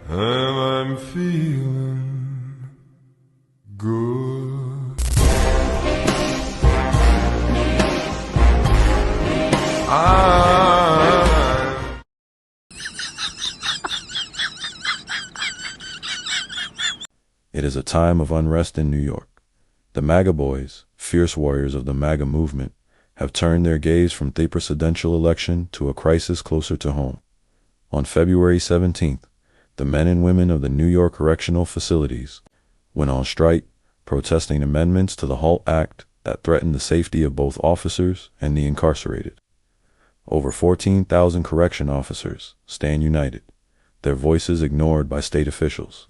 and I'm feeling good. It is a time of unrest in New York. The MAGA boys, fierce warriors of the MAGA movement, have turned their gaze from the presidential election to a crisis closer to home. On February 17th, the men and women of the New York correctional facilities went on strike, protesting amendments to the HALT Act that threatened the safety of both officers and the incarcerated. Over 14,000 correction officers stand united, their voices ignored by state officials.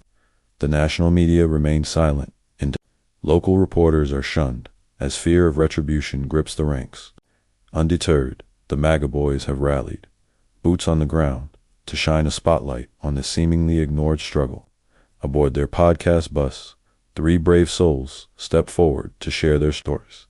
The national media remains silent, and local reporters are shunned as fear of retribution grips the ranks. Undeterred, the MAGA boys have rallied, boots on the ground, to shine a spotlight on this seemingly ignored struggle. Aboard their podcast bus, 3 brave souls step forward to share their stories.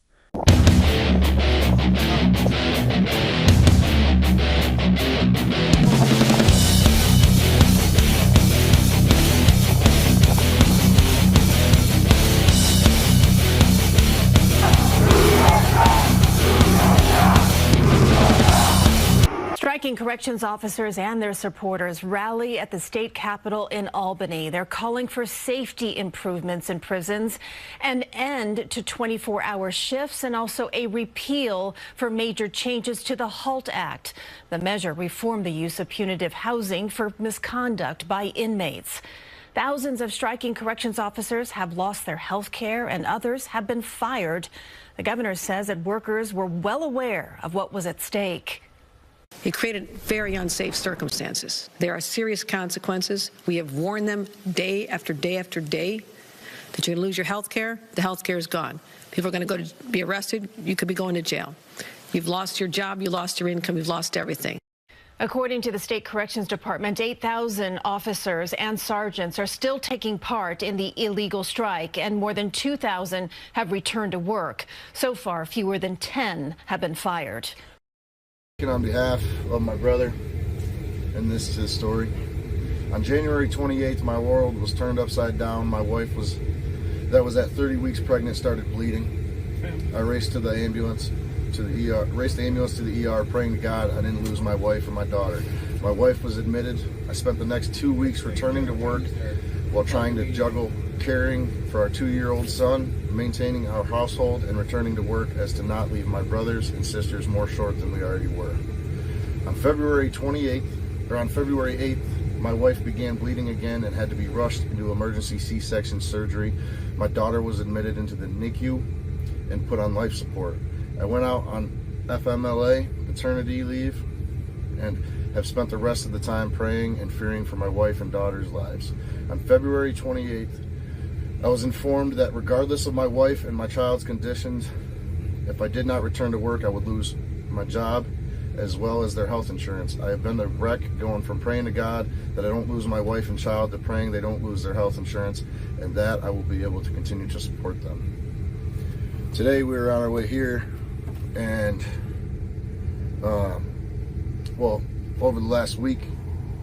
Striking corrections officers and their supporters rally at the state capitol in Albany. They're calling for safety improvements in prisons, an end to 24-hour shifts, and also a repeal for major changes to the HALT Act. The measure reformed the use of punitive housing for misconduct by inmates. Thousands of striking corrections officers have lost their health care and others have been fired. The governor says that workers were well aware of what was at stake. He created very unsafe circumstances. There are serious consequences. We have warned them day after day after day that you're going to lose your health care. The health care is gone. People are going to go to be arrested. You could be going to jail. You've lost your job. You lost your income. You've lost everything. According to the State Corrections Department, 8,000 officers and sergeants are still taking part in the illegal strike, and more than 2,000 have returned to work. So far, fewer than 10 have been fired. On behalf of my brother, and this is his story. On January 28th, my world was turned upside down. My wife that was at 30 weeks pregnant, started bleeding. I raced to the ambulance to the ER, praying to God I didn't lose my wife and my daughter. My wife was admitted. I spent the next 2 weeks returning to work while trying to juggle caring for our 2-year-old son, maintaining our household, and returning to work as to not leave my brothers and sisters more short than we already were. On February 8th, my wife began bleeding again and had to be rushed into emergency C-section surgery. My daughter was admitted into the NICU and put on life support. I went out on FMLA, paternity leave, and have spent the rest of the time praying and fearing for my wife and daughter's lives. On February 28th, I was informed that regardless of my wife and my child's conditions, if I did not return to work, I would lose my job as well as their health insurance. I have been the wreck, going from praying to God that I don't lose my wife and child to praying they don't lose their health insurance, and that I will be able to continue to support them. Today we were on our way here, and over the last week,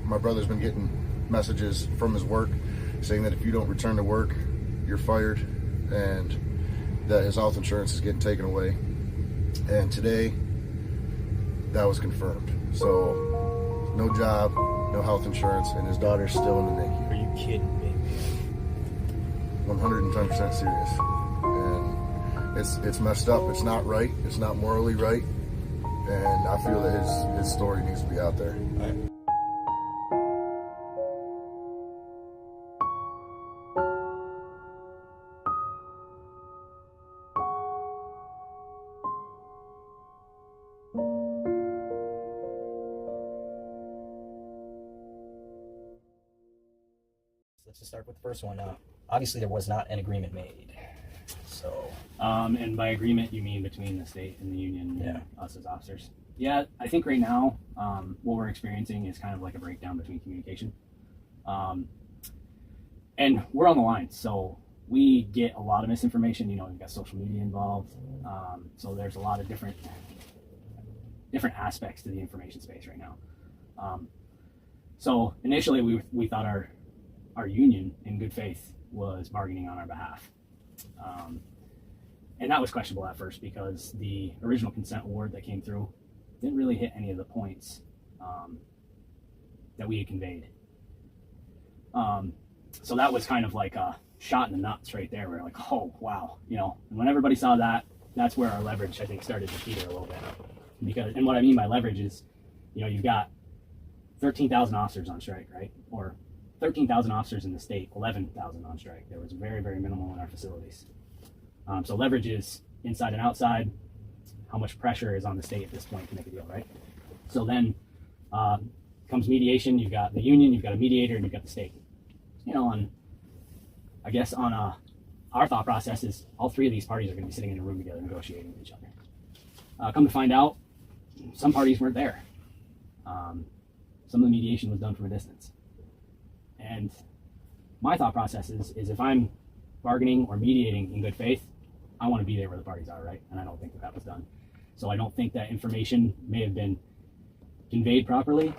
my brother's been getting messages from his work saying that if you don't return to work, you're fired, and that his health insurance is getting taken away. And today, that was confirmed. So, no job, no health insurance, and his daughter's still in the NICU. Are you kidding me? 110% serious. And it's messed up. It's not right. It's not morally right. And I feel that his story needs to be out there. Let's just start with the first one. Obviously, there was not an agreement made. So, and by agreement, you mean between the state and the union and us as officers? Yeah, I think right now, what we're experiencing is kind of like a breakdown between communication. And we're on the line, so we get a lot of misinformation. You know, we've got social media involved. So there's a lot of different aspects to the information space right now. So initially we thought our our union, in good faith, was bargaining on our behalf. And that was questionable at first because the original consent award that came through didn't really hit any of the points that we had conveyed. So that was kind of like a shot in the nuts right there. We're like, oh, wow. You know, and when everybody saw that, that's where our leverage, I think, started to teeter a little bit. Because, and what I mean by leverage is, you know, you've got 13,000 officers on strike, right? Or 13,000 officers in the state, 11,000 on strike. There was very, very minimal in our facilities. So leverage is inside and outside. How much pressure is on the state at this point to make a deal, right? So then comes mediation. You've got the union, you've got a mediator, and you've got the state. You know, I guess on our thought process is all three of these parties are going to be sitting in a room together negotiating with each other. Come to find out, some parties weren't there. Some of the mediation was done from a distance. And my thought process is if I'm bargaining or mediating in good faith, I want to be there where the parties are, right? And I don't think that was done. So I don't think that information may have been conveyed properly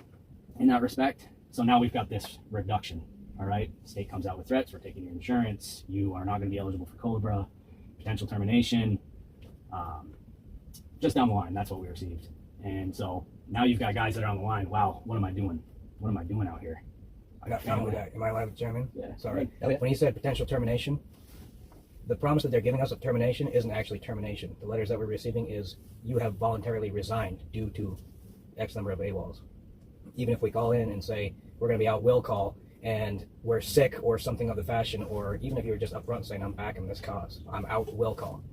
in that respect. So now we've got this reduction, all right? State comes out with threats, we're taking your insurance, you are not going to be eligible for COBRA, potential termination. Just down the line, that's what we received. And so now you've got guys that are on the line. Wow, what am I doing? What am I doing out here? I got family that. Am I allowed to chime in? Yeah. Sorry. Oh, yeah. When you said potential termination, the promise that they're giving us of termination isn't actually termination. The letters that we're receiving is you have voluntarily resigned due to X number of AWOLs. Even if we call in and say we're going to be out will call and we're sick or something of the fashion, or even if you were just upfront saying I'm back in this cause, I'm out will call.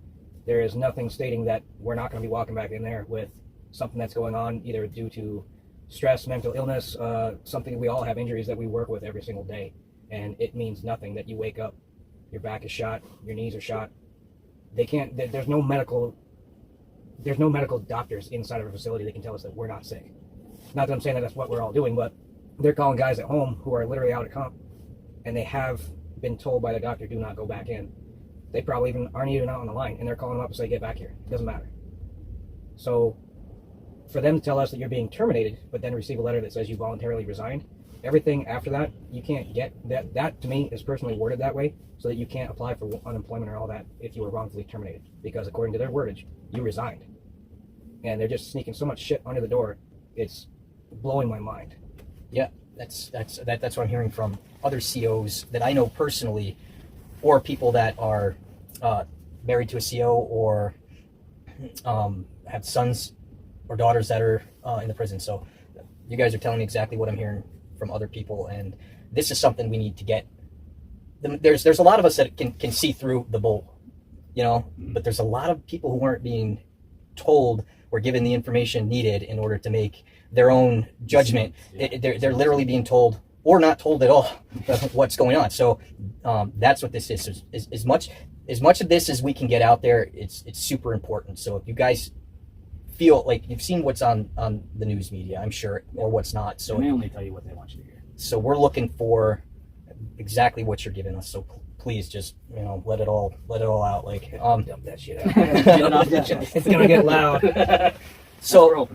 There is nothing stating that we're not going to be walking back in there with something that's going on either due to stress, mental illness, something. We all have injuries that we work with every single day, and it means nothing that you wake up, your back is shot, your knees are shot. They can't. There's no medical doctors inside of a facility that can tell us that we're not sick. Not that I'm saying that that's what we're all doing, but they're calling guys at home who are literally out of comp, and they have been told by the doctor, do not go back in. They probably even aren't even out on the line, and they're calling them up and say, get back here. It doesn't matter. So for them to tell us that you're being terminated, but then receive a letter that says you voluntarily resigned, everything after that, you can't get that. That to me is personally worded that way so that you can't apply for unemployment or all that if you were wrongfully terminated, because according to their wordage, you resigned. And they're just sneaking so much shit under the door. It's blowing my mind. Yeah, that's what I'm hearing from other COs that I know personally, or people that are married to a CO or have sons or daughters that are in the prison. So you guys are telling me exactly what I'm hearing from other people, and this is something we need to get. There's a lot of us that can see through the bull, you know, but there's a lot of people who aren't being told or given the information needed in order to make their own judgment. They're literally being told or not told at all what's going on. So that's what this is. As much of this as we can get out there, it's super important. So if you guys feel like you've seen what's on the news media, I'm sure, or what's not. So And they only tell you what they want you to hear. So we're looking for exactly what you're giving us. So please just, you know, let it all out. Like Dump that shit out. It's gonna get loud. So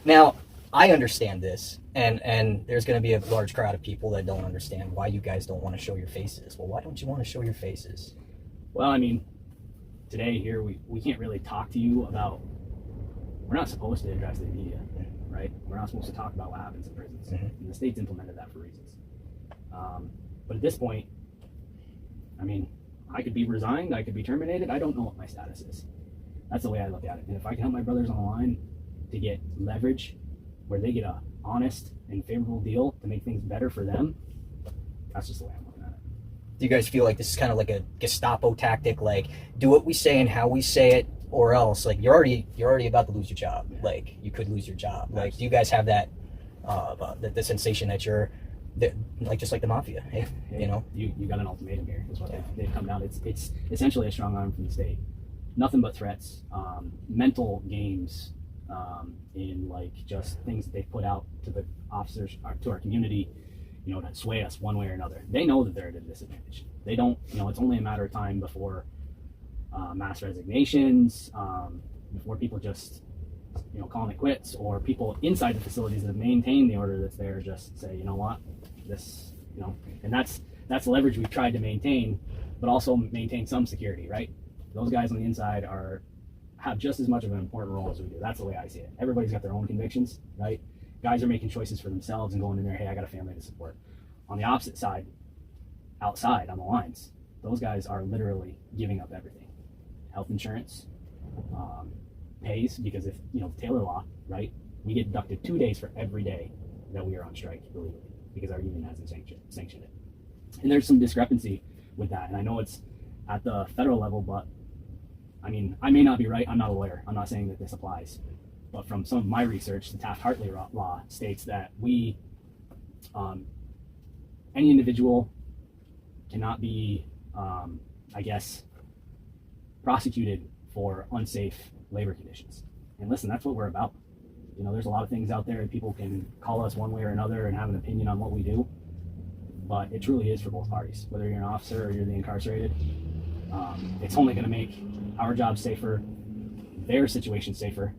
now I understand this, and there's going to be a large crowd of people that don't understand why you guys don't want to show your faces. Well, why don't you want to show your faces? Well, I mean, today here we can't really talk to you about. We're not supposed to address the media, right? We're not supposed to talk about what happens in prisons, and the state's implemented that for reasons. But at this point, I mean, I could be resigned, I could be terminated. I don't know what my status is. That's the way I look at it. And if I can help my brothers on the line to get leverage, where they get a honest and favorable deal to make things better for them, that's just the way I'm looking at it. Do you guys feel like this is kind of like a Gestapo tactic, like do what we say and how we say it, or else like you're already about to lose your job? Yeah. Like you could lose your job. Absolutely. Like do you guys have that the sensation that you're like just like the mafia? You know, you got an ultimatum here. Is what they've come down. It's essentially a strong arm from the state. Nothing but threats, mental games. In like just things that they put out to the officers, to our community, you know, to sway us one way or another. They know that they're at a disadvantage. They don't, you know, it's only a matter of time before mass resignations, before people just, you know, calling it quits, or people inside the facilities that maintain the order that's there just say, you know what, this you know, and that's the leverage we've tried to maintain, but also maintain some security, right? Those guys on the inside have just as much of an important role as we do. That's the way I see it. Everybody's got their own convictions, right? Guys are making choices for themselves and going in there, hey, I got a family to support. On the opposite side, outside on the lines, those guys are literally giving up everything. Health insurance, pays, because if, you know, Taylor law, right? We get deducted 2 days for every day that we are on strike illegally because our union hasn't sanctioned it. And there's some discrepancy with that. And I know it's at the federal level, but I mean, I may not be right. I'm not a lawyer. I'm not saying that this applies. But from some of my research, the Taft-Hartley law states that any individual cannot be, prosecuted for unsafe labor conditions. And listen, that's what we're about. You know, there's a lot of things out there, and people can call us one way or another and have an opinion on what we do. But it truly is for both parties, whether you're an officer or you're the incarcerated. It's only going to make our job safer, their situation safer.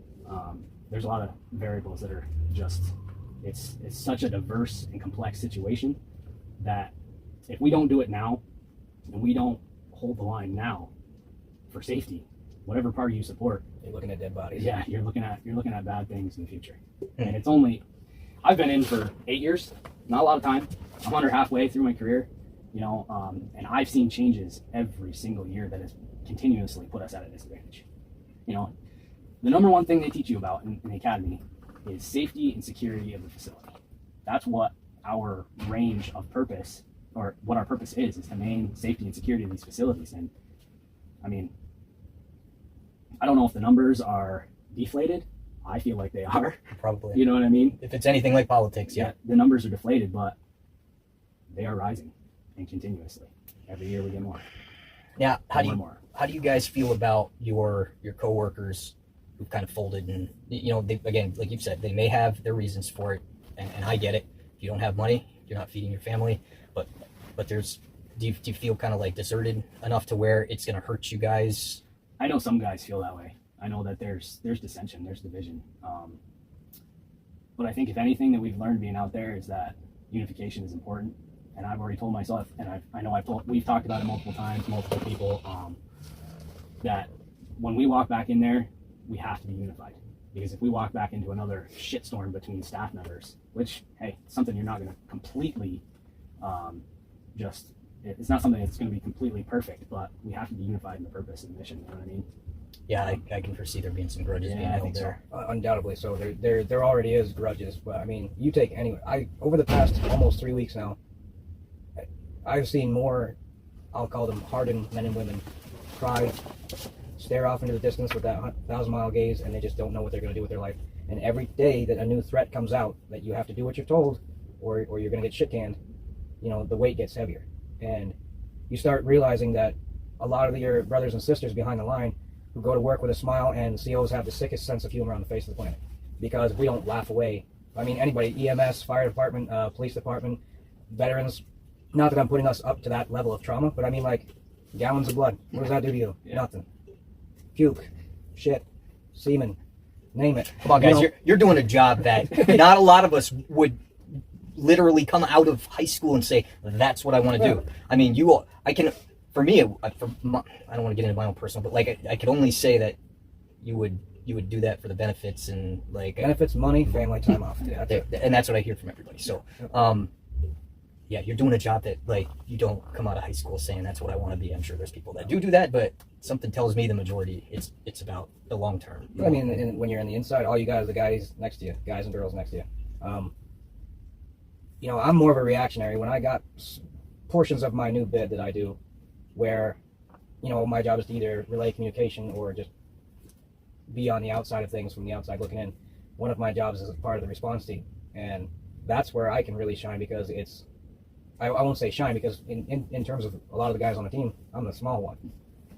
There's a lot of variables that are just, it's such a diverse and complex situation that if we don't do it now and we don't hold the line now for safety, whatever party you support, You're looking at dead bodies. yeah, you're looking at bad things in the future. And it's only, I've been in for 8 years, not a lot of time. I'm under halfway through my career, you know, and I've seen changes every single year that has continuously put us at a disadvantage. You know, the number one thing they teach you about in the academy is safety and security of the facility. That's what our range of purpose, or what our purpose is to maintain safety and security of these facilities. And I mean, I don't know if the numbers are deflated. I feel like they are. Probably. You know what I mean? If it's anything like politics, yeah. The numbers are deflated, but they are rising, and continuously. Every year we get more. Now, how More. do you guys feel about your coworkers who've kind of folded, and you know, they, again, like you've said, they may have their reasons for it, and I get it. If you don't have money, you're not feeding your family, but there's, do you feel kind of like deserted enough to where it's going to hurt you guys? I know some guys feel that way. I know that there's dissension, there's division. But I think if anything that we've learned being out there is that unification is important. And I've already told myself, and I know we've talked about it multiple times, multiple people, that when we walk back in there, we have to be unified. Because if we walk back into another shitstorm between staff members, which, hey, something you're not going to completely it's not something that's going to be completely perfect, but we have to be unified in the purpose and the mission, you know what I mean? Yeah, I can foresee there being some grudges being held there. Undoubtedly so. There already is grudges, but I mean, you take any. Over the past almost 3 weeks now, I've seen more, I'll call them hardened men and women, cry, stare off into the distance with that 1,000-mile gaze, and they just don't know what they're going to do with their life. And every day that a new threat comes out, that you have to do what you're told, or you're going to get shit canned, you know, the weight gets heavier. And you start realizing that a lot of your brothers and sisters behind the line who go to work with a smile, and COs have the sickest sense of humor on the face of the planet. Because if we don't laugh away, I mean, anybody, EMS, fire department, police department, veterans, not that I'm putting us up to that level of trauma, but I mean, like, gallons of blood. What does that do to you? Yeah. Nothing. Puke, shit, semen, name it. Come on, guys, you're doing a job that not a lot of us would literally come out of high school and say, that's what I want to do. I mean, I don't want to get into my own personal, but like, I could only say that you would do that for the benefits and like benefits, money, family time off. Yeah, and that's what I hear from everybody. So, yeah, you're doing a job that like you don't come out of high school saying that's what I want to be. I'm sure there's people that do that, but something tells me the majority it's about the long term. I mean, when you're on the inside, all you got is the guys next to you, guys and girls next to you. You know, I'm more of a reactionary. When I got portions of my new bid that I do, where, you know, my job is to either relay communication or just be on the outside of things from the outside looking in. One of my jobs is a part of the response team, and that's where I can really shine, because I won't say shine, because in terms of a lot of the guys on the team, I'm the small one,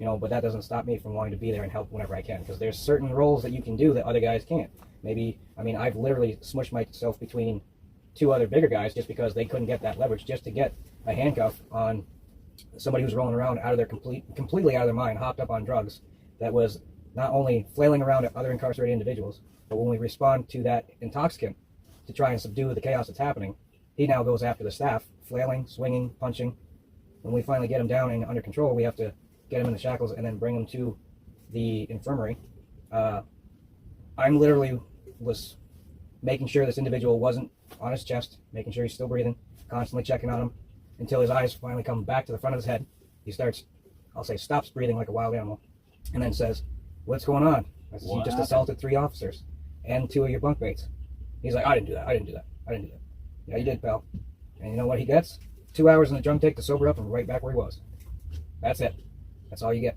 you know, but that doesn't stop me from wanting to be there and help whenever I can, because there's certain roles that you can do that other guys can't. Maybe, I mean, I've literally smushed myself between two other bigger guys just because they couldn't get that leverage just to get a handcuff on somebody who's rolling around out of their completely out of their mind, hopped up on drugs, that was not only flailing around at other incarcerated individuals, but when we respond to that intoxicant to try and subdue the chaos that's happening, he now goes after the staff, flailing, swinging, punching. When we finally get him down and under control, we have to get him in the shackles and then bring him to the infirmary. I'm literally was making sure this individual wasn't on his chest, making sure he's still breathing, constantly checking on him until his eyes finally come back to the front of his head. He starts, I'll say, stops breathing like a wild animal, and then says, "What's going on?" I said, "You just assaulted 3 officers and 2 of your bunkmates." He's like, "I didn't do that. I didn't do that. I didn't do that." "Yeah, you did, pal." And you know what he gets? 2 hours in the drunk tank to sober up and right back where he was. That's it. That's all you get.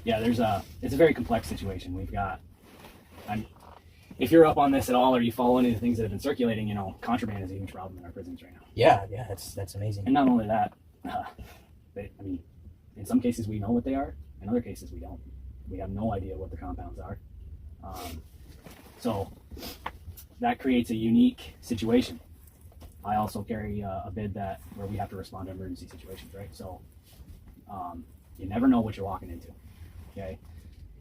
Yeah, it's a very complex situation. We've got, if you're up on this at all, or you follow any of the things that have been circulating, you know, contraband is a huge problem in our prisons right now. Yeah, that's amazing. And not only that, in some cases we know what they are, in other cases we don't. We have no idea what the compounds are. So that creates a unique situation. I also carry a bid where we have to respond to emergency situations, right? So you never know what you're walking into, okay?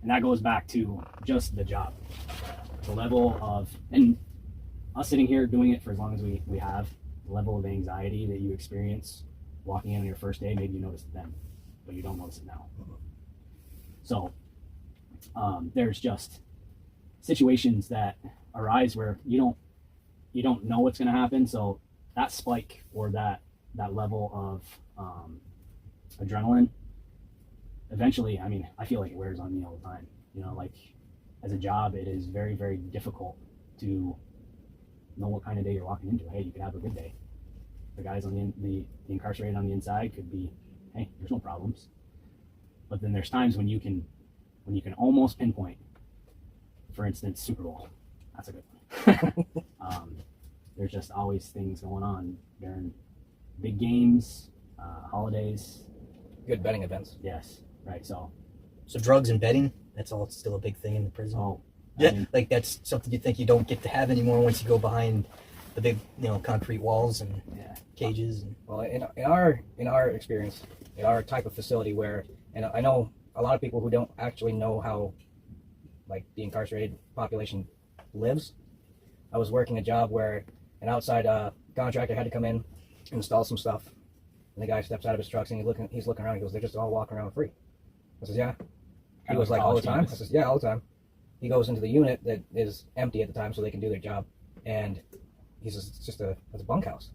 And that goes back to just the job. The level of, and us sitting here doing it for as long as we have, the level of anxiety that you experience walking in on your first day, maybe you notice it then, but you don't notice it now. So there's just situations that arise where you don't know what's going to happen. So that spike or that level of adrenaline, eventually, I feel like it wears on me all the time. You know, like as a job, it is very, very difficult to know what kind of day you're walking into. Hey, you could have a good day. The guys on the incarcerated on the inside could be, hey, there's no problems. But then there's times when you can almost pinpoint, for instance, Super Bowl. That's a good one. There's just always things going on during big games, holidays. Good betting events. Yes, right. So drugs and betting, that's all still a big thing in the prison. Oh, yeah, like that's something you think you don't get to have anymore once you go behind the big, concrete walls and cages. And well, in our experience, in our type of facility where, and I know a lot of people who don't actually know how, like, the incarcerated population lives. I was working a job where an outside contractor had to come in, install some stuff, and the guy steps out of his trucks and he's looking around. He goes, "They're just all walking around free." I says, "Yeah." He was like, "All the time?" I says, "Yeah, all the time." He goes into the unit that is empty at the time so they can do their job, and he says, it's a bunkhouse.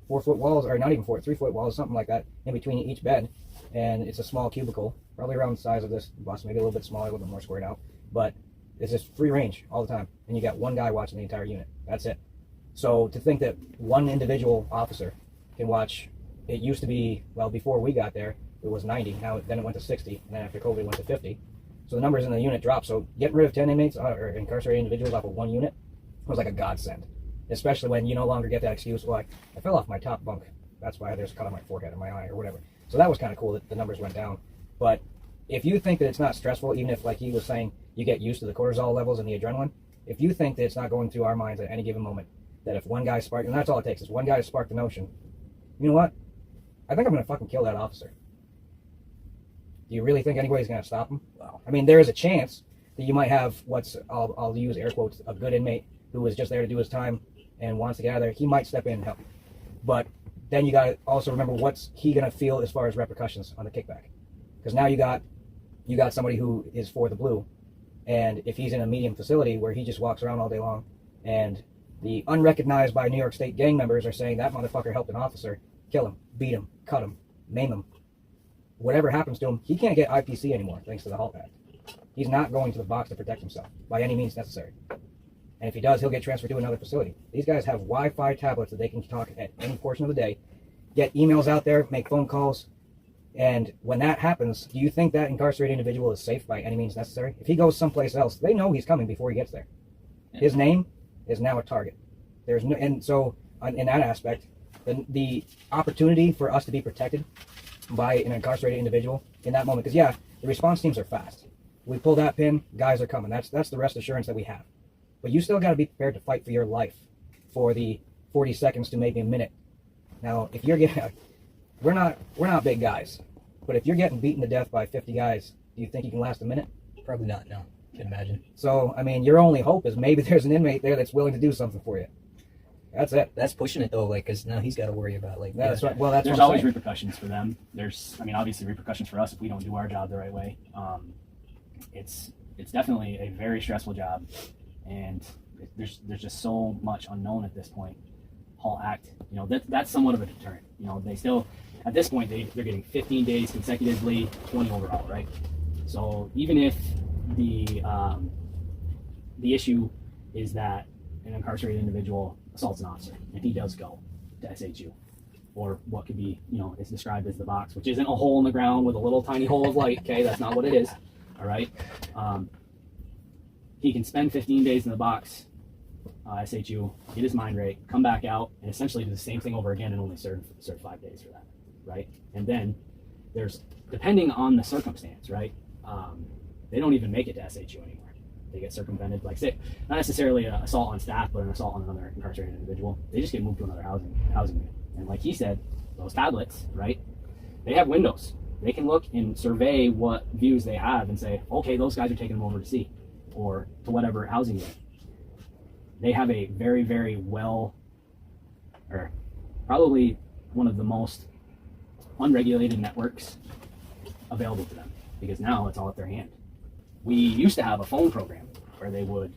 4-foot walls, or not even 3-foot walls, something like that, in between each bed, and it's a small cubicle, probably around the size of this bus, maybe a little bit smaller, a little bit more squared out, but it's just free range all the time, and you got one guy watching the entire unit. That's it. So to think that one individual officer can watch, it used to be, well, before we got there, it was 90, then it went to 60, and then after COVID it went to 50. So the numbers in the unit dropped. So getting rid of 10 inmates or incarcerated individuals off of one unit was like a godsend, especially when you no longer get that excuse, well, I fell off my top bunk. That's why there's a cut on my forehead or my eye or whatever. So that was kind of cool that the numbers went down. But if you think that it's not stressful, even if, like he was saying, you get used to the cortisol levels and the adrenaline, if you think that it's not going through our minds at any given moment, that if one guy sparked, and that's all it takes, is one guy to spark the notion, you know what? I think I'm going to fucking kill that officer. Do you really think anybody's going to stop him? Well, I mean, there is a chance that you might have I'll use air quotes, a good inmate who is just there to do his time and wants to get out of there. He might step in and help. But then you got to also remember what's he going to feel as far as repercussions on the kickback. Because now you got somebody who is for the blue. And if he's in a medium facility where he just walks around all day long and the unrecognized by New York State gang members are saying that motherfucker helped an officer, kill him, beat him, cut him, maim him. Whatever happens to him, he can't get IPC anymore thanks to the HALT Act. He's not going to the box to protect himself by any means necessary. And if he does, he'll get transferred to another facility. These guys have Wi-Fi tablets that they can talk at any portion of the day, get emails out there, make phone calls. And when that happens, do you think that incarcerated individual is safe by any means necessary? If he goes someplace else, they know he's coming before he gets there. His name is now a target. And so in that aspect, the opportunity for us to be protected by an incarcerated individual in that moment, because yeah, the response teams are fast. We pull that pin, guys are coming. That's the rest assurance that we have. But you still got to be prepared to fight for your life for the 40 seconds to maybe a minute. Now, if you're getting, we're not big guys, but if you're getting beaten to death by 50 guys, do you think you can last a minute? Probably not. No, can't imagine. So, I mean, your only hope is maybe there's an inmate there that's willing to do something for you. That's it. That's pushing it though, like, because now he's got to worry about like. That's right. Well, that's There's what I'm always saying. repercussions for them. There's, I mean, obviously repercussions for us if we don't do our job the right way. It's definitely a very stressful job, and there's just so much unknown at this point. Halt Act, you know, that's somewhat of a deterrent. You know, they still, at this point, they're getting 15 days consecutively, 20 overall, right? So even if the issue is that an incarcerated individual assaults an officer, if he does go to SHU, or what could be, you know, it's described as the box, which isn't a hole in the ground with a little tiny hole of light, okay, that's not what it is, all right? He can spend 15 days in the box, SHU, get his mind right, come back out, and essentially do the same thing over again and only serve 5 days for that, right? And then there's, depending on the circumstance, right, they don't even make it to SHU anymore. They get circumvented, like say, not necessarily an assault on staff, but an assault on another incarcerated individual. They just get moved to another housing unit. And like he said, those tablets, right? They have windows. They can look and survey what views they have and say, okay, those guys are taking them over to C or to whatever housing unit. They have a very, very well, or probably one of the most unregulated networks available to them, because now it's all at their hand. We used to have a phone program where they would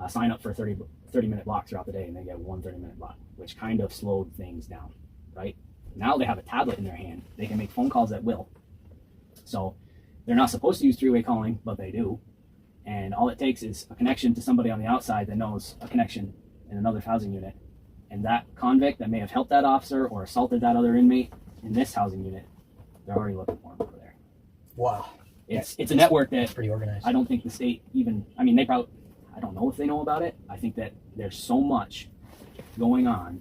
sign up for 30-minute blocks throughout the day, and they get one 30-minute block, which kind of slowed things down, right? Now they have a tablet in their hand. They can make phone calls at will. So they're not supposed to use three-way calling, but they do. And all it takes is a connection to somebody on the outside that knows a connection in another housing unit. And that convict that may have helped that officer or assaulted that other inmate in this housing unit, they're already looking for him over there. Wow. It's a network that Pretty organized. I don't think the state even, I mean, they probably, I don't know if they know about it. I think that there's so much going on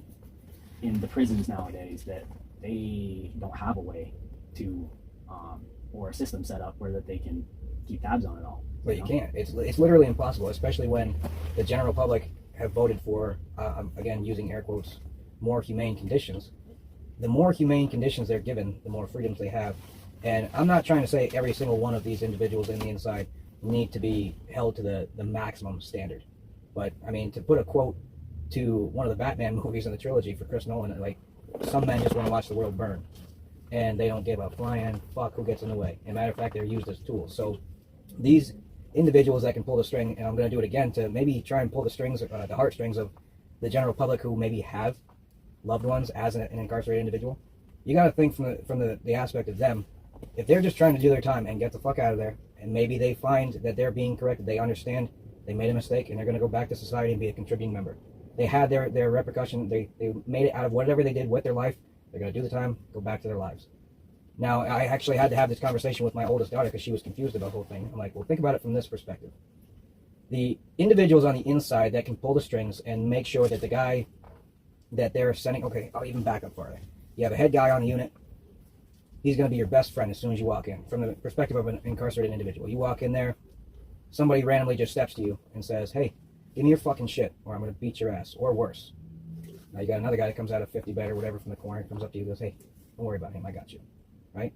in the prisons nowadays that they don't have a way to, or a system set up where that they can keep tabs on it all. But you can't. It's literally impossible, especially when the general public have voted for, again, using air quotes, more humane conditions. The more humane conditions they're given, the more freedoms they have. And I'm not trying to say every single one of these individuals in the inside need to be held to the maximum standard. But, I mean, to put a quote to one of the Batman movies in the trilogy for Chris Nolan, like, some men just want to watch the world burn. And they don't give a flying fuck who gets in the way. As a matter of fact, they're used as tools. So these individuals that can pull the string, and I'm going to do it again, to maybe try and pull the strings, the heartstrings of the general public who maybe have loved ones as an incarcerated individual. You got to think from the aspect of them. If they're just trying to do their time and get the fuck out of there, and maybe they find that they're being corrected, they understand they made a mistake, and they're going to go back to society and be a contributing member. They had their repercussion. They made it out of whatever they did with their life. They're going to do the time, go back to their lives. Now, I actually had to have this conversation with my oldest daughter because she was confused about the whole thing. I'm like, well, think about it from this perspective. The individuals on the inside that can pull the strings and make sure that the guy that they're sending, okay, I'll even back up farther. You have a head guy on the unit. He's going to be your best friend as soon as you walk in. From the perspective of an incarcerated individual, you walk in there, somebody randomly just steps to you and says, hey, give me your fucking shit or I'm going to beat your ass, or worse. Now you got another guy that comes out of 50 bed or whatever from the corner, comes up to you and goes, hey, don't worry about him, I got you, right?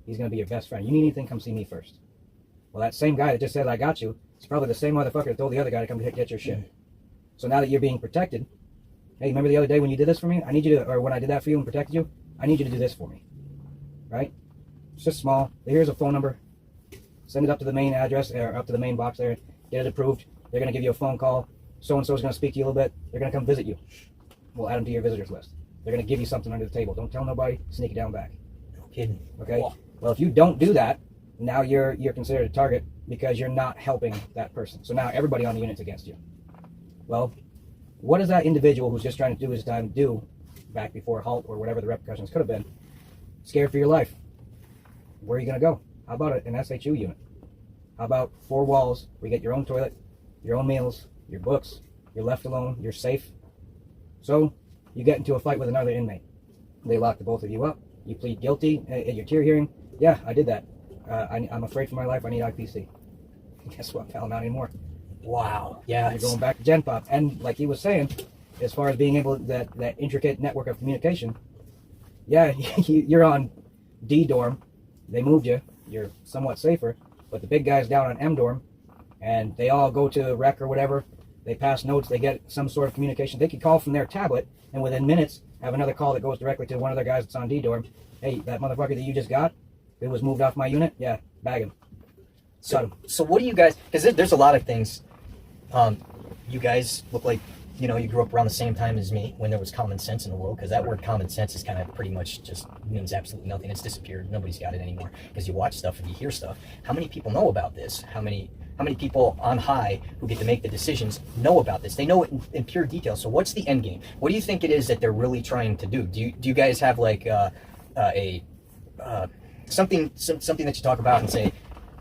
He's going to be your best friend. You need anything, come see me first. Well, that same guy that just said, I got you, is probably the same motherfucker that told the other guy to come get your shit. So now that you're being protected, hey, remember the other day when you did this for me? I need you to, or when I did that for you and protected you, I need you to do this for me. Right? It's just small. Here's a phone number. Send it up to the main address, or up to the main box there. Get it approved. They're going to give you a phone call. So-and-so is going to speak to you a little bit. They're going to come visit you. We'll add them to your visitors list. They're going to give you something under the table. Don't tell nobody. Sneak it down back. No kidding. Okay? Whoa. Well, if you don't do that, now you're considered a target because you're not helping that person. So now everybody on the unit's against you. Well, what does that individual who's just trying to do his time do back before halt or whatever the repercussions could have been? Scared for your life. Where are you going to go? How about an SHU unit? How about 4 walls where you get your own toilet, your own meals, your books, you're left alone, you're safe? So you get into a fight with another inmate. They lock the both of you up. You plead guilty at your tier hearing. Yeah, I did that. I'm afraid for my life. I need IPC. Guess what, pal? Not anymore. Wow. Yeah. You're going back to Gen Pop. And like he was saying, as far as being able, that intricate network of communication, yeah, you're on D dorm. They moved you. You're somewhat safer. But the big guy's down on M dorm, and they all go to rec or whatever. They pass notes, they get some sort of communication. They could call from their tablet, and within minutes, have another call that goes directly to one of their guys that's on D-Dorm. Hey, that motherfucker that you just got, it was moved off my unit? Yeah, bag him. So what do you guys, because there's a lot of things, you guys look like, you know, you grew up around the same time as me when there was common sense in the world, because that word common sense is kind of pretty much just means absolutely nothing. It's disappeared. Nobody's got it anymore because you watch stuff and you hear stuff. How many people know about this? How many people on high who get to make the decisions know about this? They know it in pure detail. So what's the end game? What do you think it is that they're really trying to do? Do you guys have like something that you talk about and say,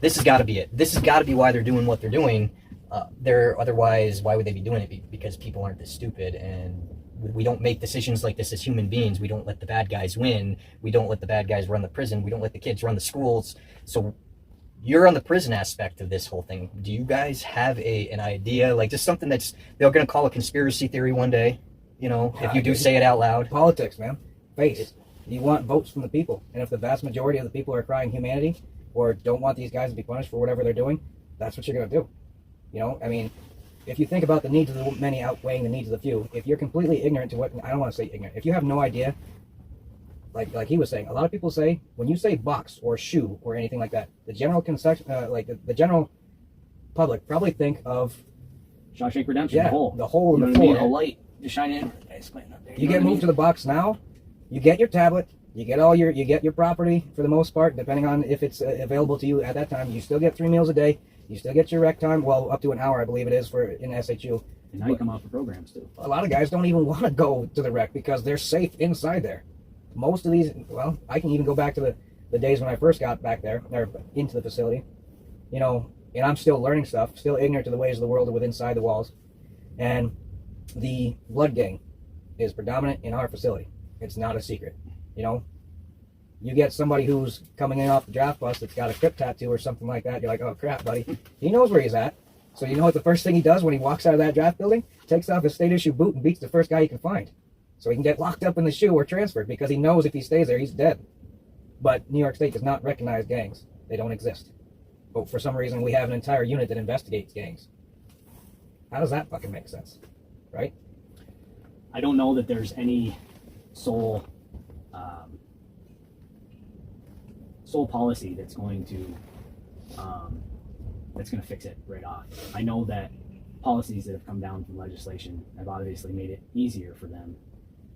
this has got to be it. This has got to be why they're doing what they're doing. Otherwise, why would they be doing it? Because people aren't this stupid, and we don't make decisions like this as human beings. We don't let the bad guys win. We don't let the bad guys run the prison. We don't let the kids run the schools. So you're on the prison aspect of this whole thing. Do you guys have an idea, like just something that's they're going to call a conspiracy theory one day? You know, if you do say it out loud. Politics, man. Face. You want votes from the people, and if the vast majority of the people are crying humanity or don't want these guys to be punished for whatever they're doing, that's what you're going to do. You know, I mean, if you think about the needs of the many outweighing the needs of the few, if you're completely ignorant to what, I don't want to say ignorant, if you have no idea, like he was saying, a lot of people say, when you say box or shoe or anything like that, the general conception, the general public probably think of Shawshank Redemption, yeah, the hole. The hole in You the know what I mean? floor. A light to shine in. You get moved to the box now, you get your tablet, you get your property for the most part, depending on if it's available to you at that time. You still get 3 meals a day. You still get your rec time, well, up to an hour, I believe it is, for in SHU. And now you come out for programs too. A lot of guys don't even want to go to the rec because they're safe inside there. Most of these, well, I can even go back to the days when I first got back there, or into the facility, you know, and I'm still learning stuff, still ignorant to the ways of the world within inside the walls. And the blood gang is predominant in our facility. It's not a secret, you know. You get somebody who's coming in off the draft bus that's got a Crip tattoo or something like that, you're like, oh crap, buddy. He knows where he's at. So you know what the first thing he does when he walks out of that draft building? Takes off his state issue boot and beats the first guy he can find. So he can get locked up in the shoe or transferred because he knows if he stays there, he's dead. But New York State does not recognize gangs. They don't exist. But for some reason, we have an entire unit that investigates gangs. How does that fucking make sense? Right? I don't know that there's any sole policy that's going to fix it right off. I know that policies that have come down from legislation have obviously made it easier for them,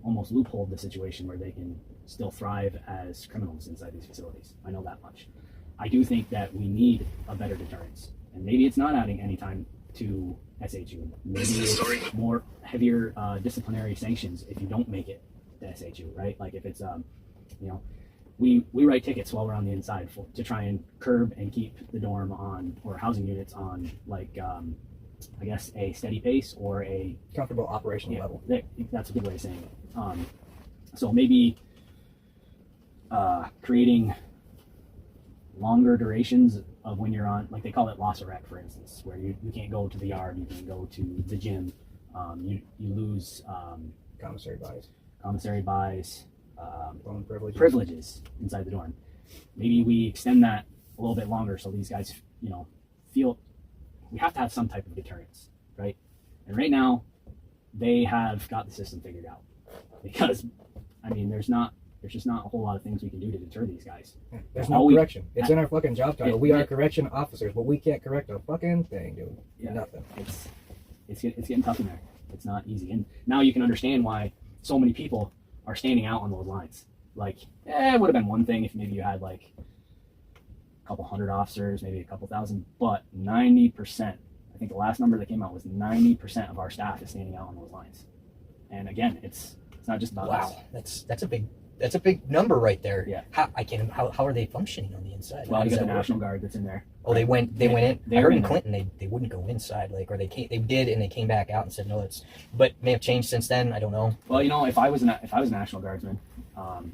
almost loopholed the situation where they can still thrive as criminals inside these facilities. I know that much. I do think that we need a better deterrence, and maybe it's not adding any time to SHU. Maybe it's more heavier disciplinary sanctions if you don't make it to SHU, right? Like if it's you know, we write tickets while we're on the inside to try and curb and keep the dorm on, or housing units on, like I guess a steady pace or a comfortable operational level. That's a good way of saying it. So maybe creating longer durations of when you're on, like they call it loss of rec, for instance, where you can't go to the yard, you can't go to the gym, you lose commissary buys, privileges inside the dorm. Maybe we extend that a little bit longer so these guys, you know, feel we have to have some type of deterrence, right? And right now, they have got the system figured out, because I mean, there's just not a whole lot of things we can do to deter these guys. There's no correction. It's in our fucking job title. We are correction officers, but we can't correct a fucking thing, dude. Yeah, nothing. It's getting tough in there. It's not easy, and now you can understand why so many people are standing out on those lines. Like, it would have been one thing if maybe you had like a couple hundred officers, maybe a couple thousand, but 90%, I think the last number that came out was 90% of our staff is standing out on those lines. And again, it's not just about us. That's a big number right there. Yeah. How are they functioning on the inside? Well, you got the National Guard that's in there. Oh, they went in. I heard in there. Clinton they wouldn't go inside, like, or they did and they came back out and said no. But may have changed since then. I don't know. Well, you know, if I was a National Guardsman,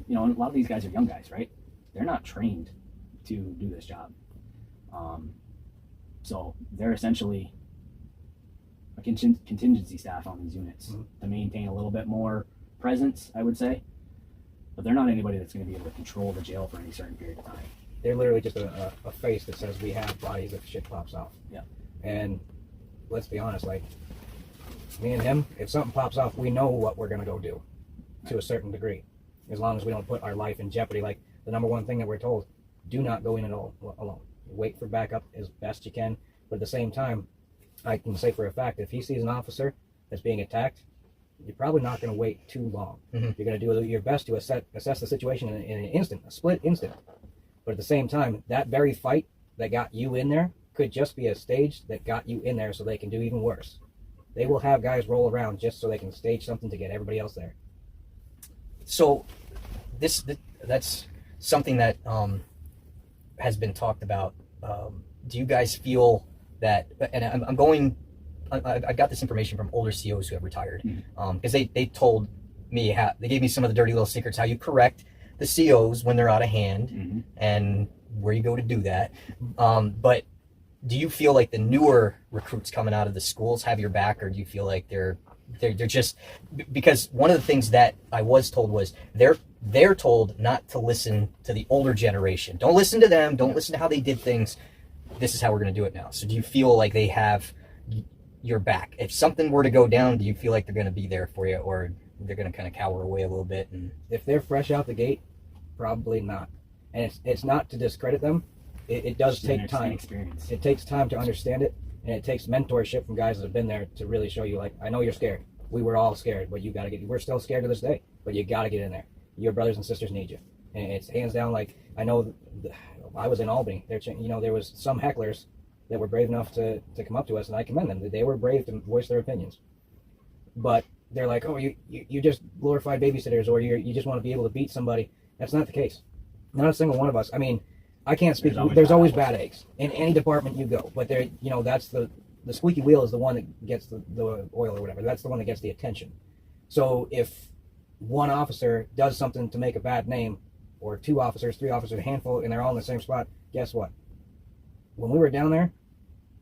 you know, a lot of these guys are young guys, right? They're not trained to do this job, so they're essentially a contingency staff on these units to maintain a little bit more presence, I would say. But they're not anybody that's going to be able to control the jail for any certain period of time. They're literally just a face that says we have bodies if shit pops off. Yeah. And let's be honest, like, me and him, if something pops off, we know what we're going to go do to a certain degree. As long as we don't put our life in jeopardy. Like the number one thing that we're told, do not go in at all alone. Wait for backup as best you can. But at the same time, I can say for a fact, if he sees an officer that's being attacked, you're probably not going to wait too long. You're going to do your best to assess the situation in an instant, a split instant. But at the same time, that very fight that got you in there could just be a stage that got you in there so they can do even worse. They will have guys roll around just so they can stage something to get everybody else there. So that's something that has been talked about. Do you guys feel that, and I got this information from older COs who have retired, because they told me, they gave me some of the dirty little secrets, how you correct the COs when they're out of hand, and where you go to do that. But do you feel like the newer recruits coming out of the schools have your back, or do you feel like they're just, because one of the things that I was told was they're told not to listen to the older generation. Don't listen to them. Don't listen to how they did things. This is how we're going to do it now. So do you feel like they have your back? If something were to go down, do you feel like they're going to be there for you, or they're going to kind of cower away a little bit? And if they're fresh out the gate, probably not. And it's not to discredit them. It does take time. Experience. It takes time to understand it, and it takes mentorship from guys that have been there to really show you, like, I know you're scared. We were all scared, but you got to get. We're still scared to this day, but you got to get in there. Your brothers and sisters need you, and it's hands down. Like, I know, I was in Albany. There was some hecklers that were brave enough to come up to us, and I commend them. They were brave to voice their opinions, but they're like, oh, you just glorified babysitters, or you just want to be able to beat somebody. That's not the case. Not a single one of us. I mean, I can't speak. There's always bad eggs in any department you go, but that's the squeaky wheel is the one that gets the oil or whatever. That's the one that gets the attention. So if one officer does something to make a bad name, or 2 officers, 3 officers, a handful, and they're all in the same spot, guess what? When we were down there,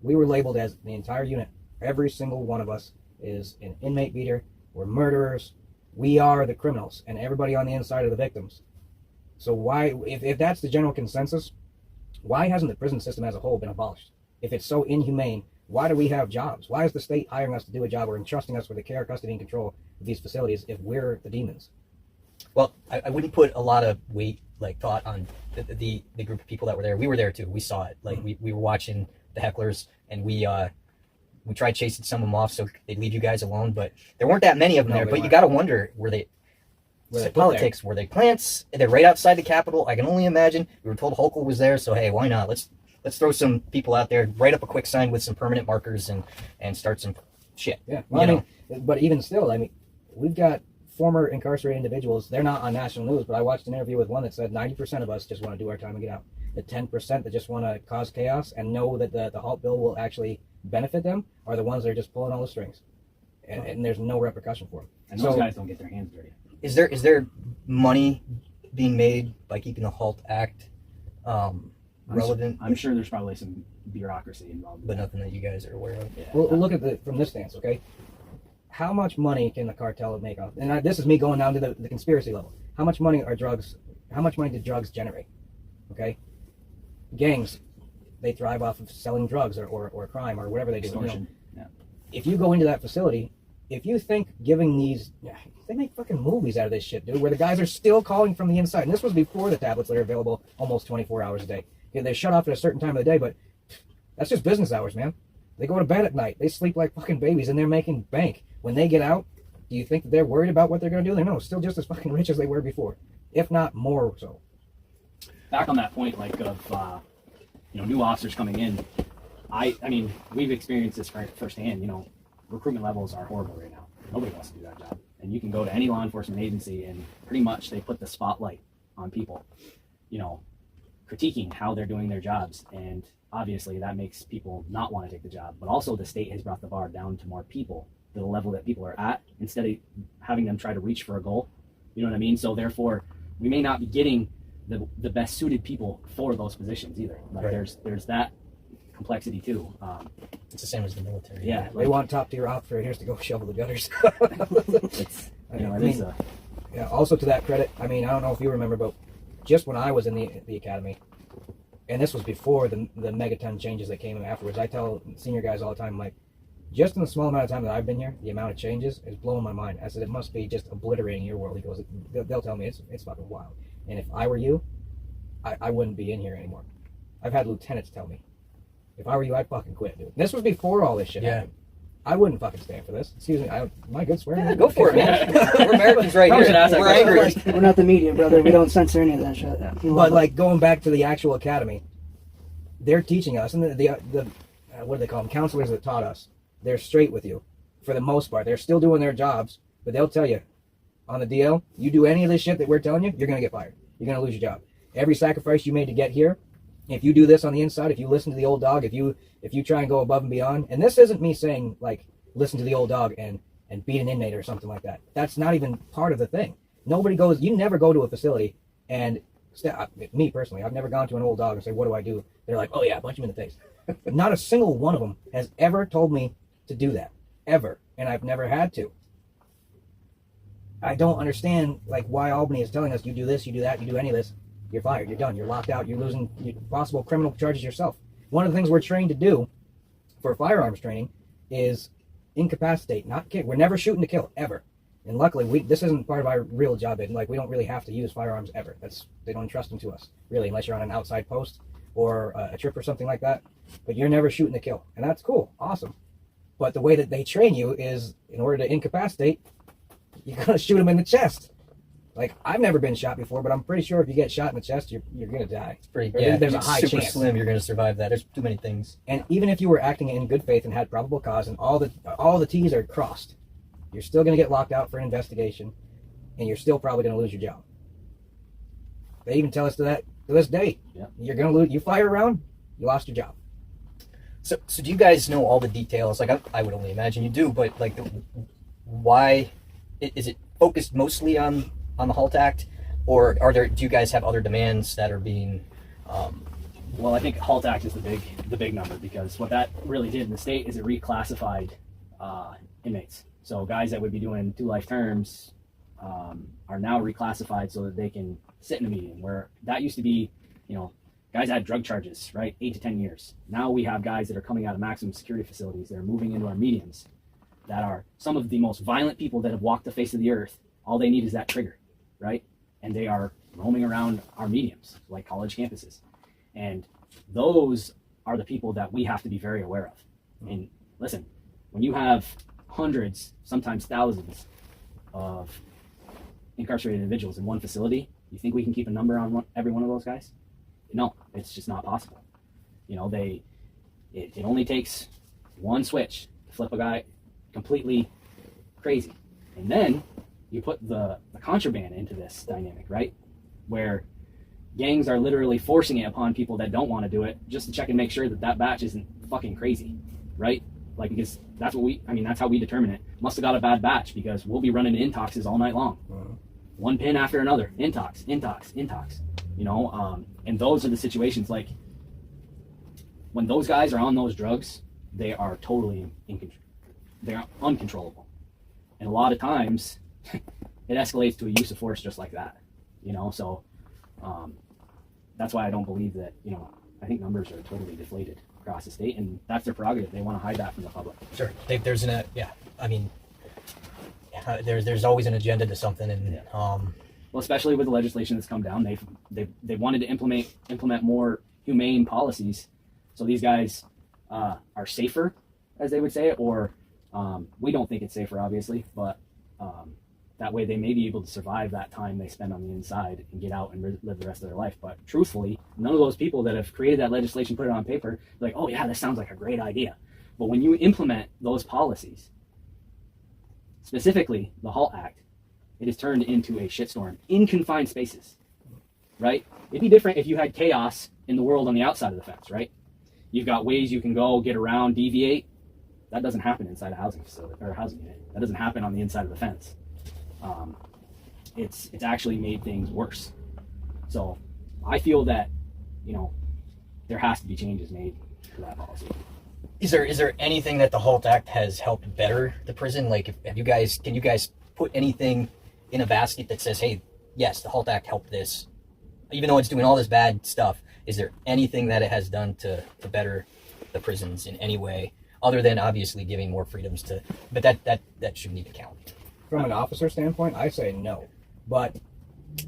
we were labeled as the entire unit. Every single one of us is an inmate beater. We're murderers. We are the criminals, and everybody on the inside are the victims. So why, if that's the general consensus, why hasn't the prison system as a whole been abolished? If it's so inhumane, why do we have jobs? Why is the state hiring us to do a job or entrusting us with the care, custody, and control of these facilities if we're the demons? Well, I wouldn't put a lot of weight, like thought on the group of people that were there. We were there too. We saw it. Like we were watching the hecklers, and we tried chasing some of them off so they'd leave you guys alone. But there weren't that many of them there. But you got to wonder, were they politics? Were they plants? They're right outside the Capitol. I can only imagine. We were told Hochul was there, so hey, why not? Let's throw some people out there, write up a quick sign with some permanent markers, and start some shit. Yeah, well, but even still, we've got former incarcerated individuals. They're not on national news, but I watched an interview with one that said 90% of us just want to do our time and get out. The 10% that just want to cause chaos and know that the HALT bill will actually benefit them are the ones that are just pulling all the strings, and there's no repercussion for them. And those guys don't get their hands dirty. Is there money being made by keeping the HALT Act relevant? I'm sure there's probably some bureaucracy involved, but nothing that you guys are aware of. Yeah. Well, look at from this stance, okay? How much money can the cartel make off? And this is me going down to the conspiracy level. How much money do drugs generate? Okay, gangs, they thrive off of selling drugs or crime or whatever they do. Extortion. Yeah. If you go into that facility, if you think giving these, they make fucking movies out of this shit, dude, where the guys are still calling from the inside. And this was before the tablets that are available almost 24 hours a day. Okay, they shut off at a certain time of the day, but that's just business hours, man. They go to bed at night. They sleep like fucking babies, and they're making bank. When they get out, do you think that they're worried about what they're going to do? They're still just as fucking rich as they were before, if not more so. Back on that point, like of new officers coming in, I mean, we've experienced this firsthand. Recruitment levels are horrible right now. Nobody wants to do that job. And you can go to any law enforcement agency, and pretty much they put the spotlight on people, critiquing how they're doing their jobs. And obviously that makes people not want to take the job. But also the state has brought the bar down to more people, to the level that people are at, instead of having them try to reach for a goal. You know what I mean? So therefore, we may not be getting the best suited people for those positions either. Like right. There's that complexity too. It's the same as the military. Yeah, they want top tier operators to go shovel the gutters. Also to that credit, I don't know if you remember, but just when I was in the academy, and this was before the megaton changes that came in afterwards, I tell senior guys all the time, like, Just in the small amount of time that I've been here, the amount of changes is blowing my mind. I said, it must be just obliterating your world. He goes, they'll tell me it's fucking wild. And if I were you, I wouldn't be in here anymore. I've had lieutenants tell me, if I were you, I'd fucking quit, dude. This was before all this shit happened. I wouldn't fucking stand for this. Excuse me, am I good swearing? Yeah, go for it, man. We're Americans right here. We're angry. We're not the media, brother. We don't censor any of that shit. But like going back to the actual academy, they're teaching us, and the what do they call them? Counselors that taught us. They're straight with you, for the most part. They're still doing their jobs, but they'll tell you, on the DL, you do any of this shit that we're telling you, you're gonna get fired. You're gonna lose your job. Every sacrifice you made to get here, if you do this on the inside, if you listen to the old dog, if you try and go above and beyond, and this isn't me saying like listen to the old dog and beat an inmate or something like that. That's not even part of the thing. Nobody goes. You never go to a facility and me personally, I've never gone to an old dog and say, "What do I do?" They're like, "Oh yeah, punch him in the face." Not a single one of them has ever told me to do that, ever, and I've never had to. I don't understand like why Albany is telling us you do this, you do that, you do any of this, you're fired, you're done, you're locked out, you're losing possible criminal charges yourself. One of the things we're trained to do for firearms training is incapacitate, not kill. We're never shooting to kill, ever. And luckily, this isn't part of our real job. Like, we don't really have to use firearms ever. They don't entrust them to us, really, unless you're on an outside post or a trip or something like that. But you're never shooting to kill. And that's cool, awesome. But the way that they train you is, in order to incapacitate, you gotta shoot them in the chest. Like, I've never been shot before, but I'm pretty sure if you get shot in the chest, you're gonna die. It's pretty, yeah, there's a high super chance. slim you're gonna survive that. There's too many things. And even if you were acting in good faith and had probable cause and all the T's are crossed, you're still gonna get locked out for an investigation, and you're still probably gonna lose your job. They even tell us to this day. Yeah. You're gonna lose. You fire around, you lost your job. So do you guys know all the details? Like, I would only imagine you do, but like, why is it focused mostly on the HALT Act, or do you guys have other demands that are being? Well, I think HALT Act is the big number, because what that really did in the state is it reclassified inmates. So guys that would be doing 2 life terms are now reclassified so that they can sit in a medium, where that used to be, guys had drug charges, right? 8 to 10 years. Now we have guys that are coming out of maximum security facilities that are moving into our mediums, that are some of the most violent people that have walked the face of the earth. All they need is that trigger, right? And they are roaming around our mediums, like college campuses. And those are the people that we have to be very aware of. And listen, when you have hundreds, sometimes thousands of incarcerated individuals in one facility, you think we can keep a number on every one of those guys? No, it's just not possible. It only takes one switch to flip a guy completely crazy. And then you put the contraband into this dynamic, right? Where gangs are literally forcing it upon people that don't want to do it, just to check and make sure that batch isn't fucking crazy, right? Like, because that's how we determine it. Must have got a bad batch, because we'll be running intoxes all night long. One pin after another, intox. And those are the situations, like, when those guys are on those drugs, they are totally they're uncontrollable. And a lot of times, it escalates to a use of force just like that, So that's why I don't believe that, I think numbers are totally deflated across the state, and that's their prerogative. They want to hide that from the public. Sure. There's always an agenda to something, and well, especially with the legislation that's come down, they wanted to implement more humane policies, so these guys are safer, as they would say, or we don't think it's safer, obviously, but that way they may be able to survive that time they spend on the inside and get out and live the rest of their life. But truthfully, none of those people that have created that legislation, put it on paper, like, oh yeah, this sounds like a great idea. But when you implement those policies, specifically the HALT Act, it is turned into a shitstorm in confined spaces, right? It'd be different if you had chaos in the world on the outside of the fence, right? You've got ways you can go, get around, deviate. That doesn't happen inside a housing facility or a housing unit. That doesn't happen on the inside of the fence. It's actually made things worse. So I feel that, there has to be changes made to that policy. Is there anything that the HALT Act has helped better the prison? Like, can you guys put anything in a basket that says, hey, yes, the HALT Act helped this, even though it's doing all this bad stuff? Is there anything that it has done to better the prisons in any way? other than obviously giving more freedoms to, but that should need to count. From an officer standpoint, I say no. But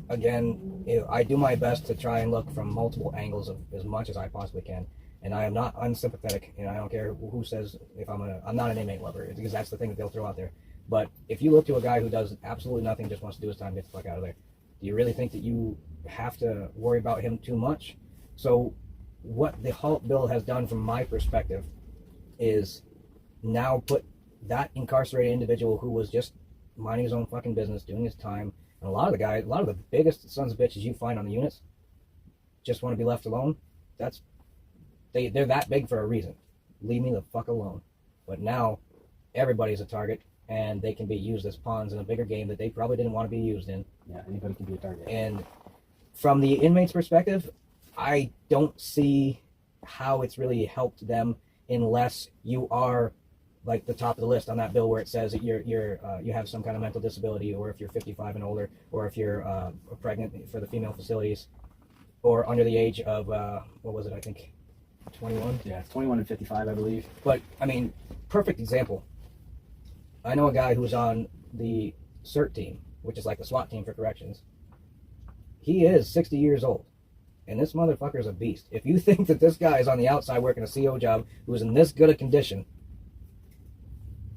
again, I do my best to try and look from multiple angles of as much as I possibly can. And I am not unsympathetic, and I don't care who says if I'm not an inmate lover, because that's the thing that they'll throw out there. But if you look to a guy who does absolutely nothing, just wants to do his time, get the fuck out of there, do you really think that you have to worry about him too much? So what the HALT bill has done from my perspective is now put that incarcerated individual who was just minding his own fucking business, doing his time, and a lot of the biggest sons of bitches you find on the units just want to be left alone. They're that big for a reason. Leave me the fuck alone. But now everybody's a target, and they can be used as pawns in a bigger game that they probably didn't want to be used in. Yeah, anybody can be a target. And from the inmate's perspective, I don't see how it's really helped them unless you are like the top of the list on that bill where it says that you have some kind of mental disability, or if you're 55 and older, or if you're pregnant for the female facilities, or under the age of what was it? I think 21. Yeah, it's 21 and 55, I believe. But I mean, perfect example. I know a guy who's on the CERT team, which is like the SWAT team for corrections. He is 60 years old, and this motherfucker's a beast. If you think that this guy is on the outside working a CO job who's in this good a condition,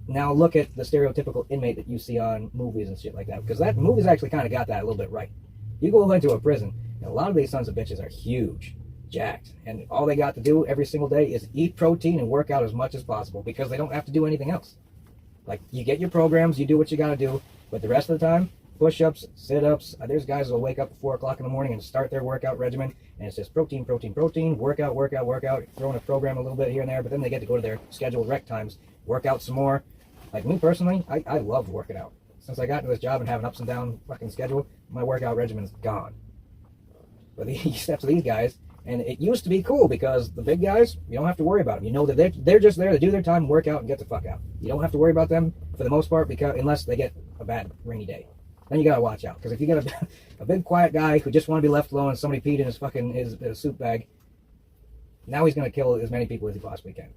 now look at the stereotypical inmate that you see on movies and shit like that, because that movies actually kind of got that a little bit right. You go into a prison, and a lot of these sons of bitches are huge, jacked, and all they got to do every single day is eat protein and work out as much as possible, because they don't have to do anything else. Like, you get your programs, you do what you got to do, but the rest of the time, push-ups, sit-ups. There's guys who will wake up at 4 o'clock in the morning and start their workout regimen, and it's just protein, protein, protein, workout, workout, workout, throwing a program a little bit here and there, but then they get to go to their scheduled rec times, work out some more. Like me personally, I love working out. Since I got into this job and have an ups and down fucking schedule, my workout regimen's gone. But you step to these guys, and it used to be cool because the big guys, you don't have to worry about them. You know that they're just there to do their time, work out, and get the fuck out. You don't have to worry about them for the most part, because unless they get a bad rainy day. Then you gotta watch out, because if you get a big quiet guy who just want to be left alone and somebody peed in his fucking his soup bag, now he's gonna kill as many people as he possibly can.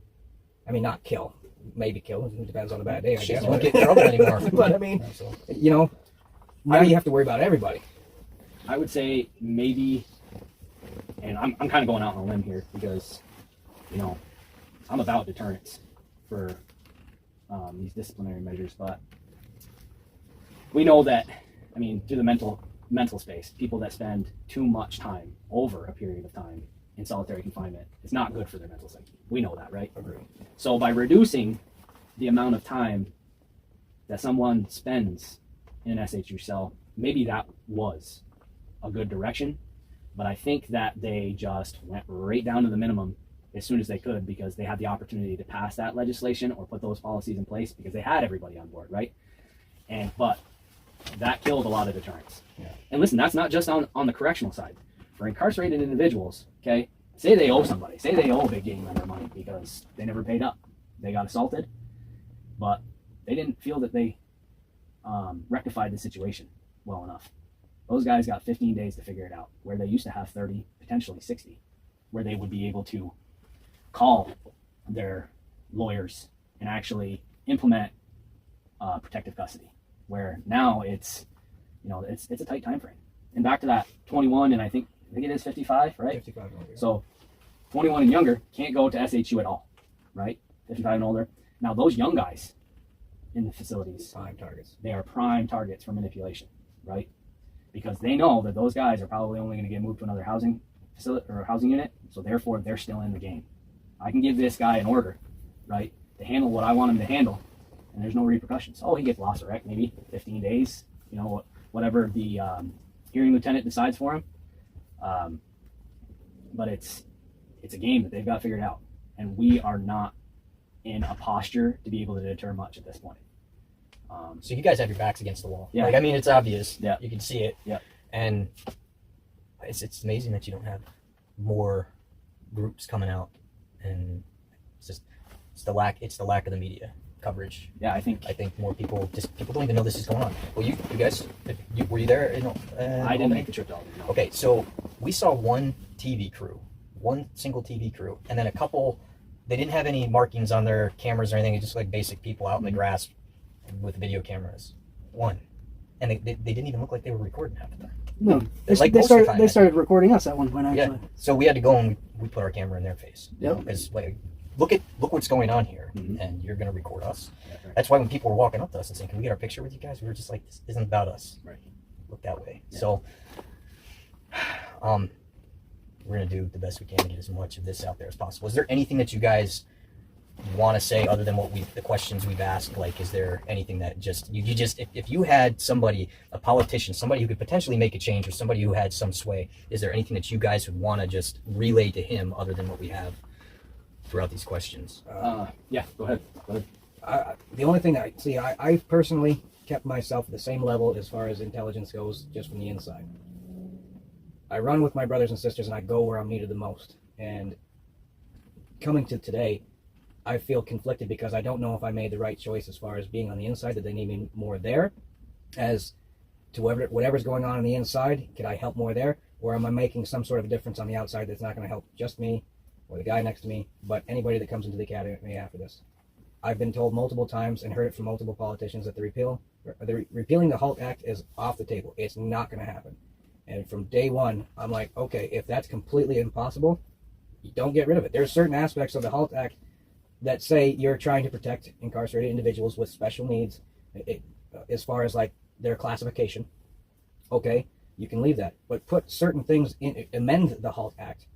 I mean, not kill, maybe kill. It depends on the bad day, I guess. You won't get in trouble anymore. But I mean, you know, now you have to worry about everybody. I would say maybe, and I'm kind of going out on a limb here because, you know, I'm about deterrence for these disciplinary measures, but we know that, I mean, through the mental space, people that spend too much time over a period of time in solitary confinement is not good for their mental psyche. We know that, right? Agreed. So by reducing the amount of time that someone spends in an SHU cell, maybe that was a good direction, but I think that they just went right down to the minimum as soon as they could, because they had the opportunity to pass that legislation or put those policies in place because they had everybody on board, right? But that killed a lot of deterrence. Yeah. And listen, that's not just on the correctional side. For incarcerated individuals, okay, say they owe somebody, say they owe a big gang member money because they never paid up. They got assaulted, but they didn't feel that they rectified the situation well enough. Those guys got 15 days to figure it out, where they used to have 30, potentially 60, where they would be able to call their lawyers and actually implement protective custody, where now it's, you know, it's a tight time frame. And back to that 21, and I think it is 55, right? 55 and older. So 21 and younger can't go to SHU at all, right? 55 and older. Now those young guys in the facilities, Prime targets. they are prime targets for manipulation, right? Because they know that those guys are probably only going to get moved to another housing facility or housing unit, so therefore they're still in the game. I can give this guy an order, right, to handle what I want him to handle, and there's no repercussions. Oh, he gets lost or wreck, maybe 15 days, you know, whatever the hearing lieutenant decides for him. But it's a game that they've got figured out, and we are not in a posture to be able to deter much at this point. So you guys have your backs against the wall. Yeah. Like, I mean, it's obvious. Yeah. You can see it. Yeah. And it's amazing that you don't have more groups coming out, and it's the lack of the media coverage. Yeah, I think more people don't even know this is going on. Well, you guys, were you there? I didn't make the trip to Albany. No. Okay, so we saw one single TV crew, and then a couple they didn't have any markings on their cameras or anything. It's just like basic people out in the grass with video cameras. One. And they didn't even look like they were recording half the time. No, they most of the time, they started recording us at one point, Yeah. actually. So we had to go and we put our camera in their face. Yep. Because like, look what's going on here, and you're gonna record us. right. That's why when people were walking up to us and saying, "Can we get our picture with you guys?" We were just like, "This isn't about us." Right. Look that way. So, we're gonna do the best we can to get as much of this out there as possible. Is there anything that you guys want to say other than the questions we've asked? Like, is there anything that just you just if you had somebody, a politician, somebody who could potentially make a change, or somebody who had some sway, is there anything that you guys would want to just relay to him other than what we have throughout these questions? Yeah, go ahead. The only thing I personally kept myself at the same level as far as intelligence goes, just from the inside. I run with my brothers and sisters, and I go where I'm needed the most. And coming to today, I feel conflicted because I don't know if I made the right choice as far as being on the inside, that they need me more there. As to whatever's going on the inside, could I help more there? Or am I making some sort of a difference on the outside that's not going to help just me or the guy next to me, but anybody that comes into the academy after this? I've been told multiple times and heard it from multiple politicians that repealing the HALT Act is off the table. It's not going to happen. And from day one, I'm like, okay, if that's completely impossible, you don't get rid of it. There's certain aspects of the HALT Act that say you're trying to protect incarcerated individuals with special needs, as far as like their classification. Okay, you can leave that, but put certain things in, amend the HALT Act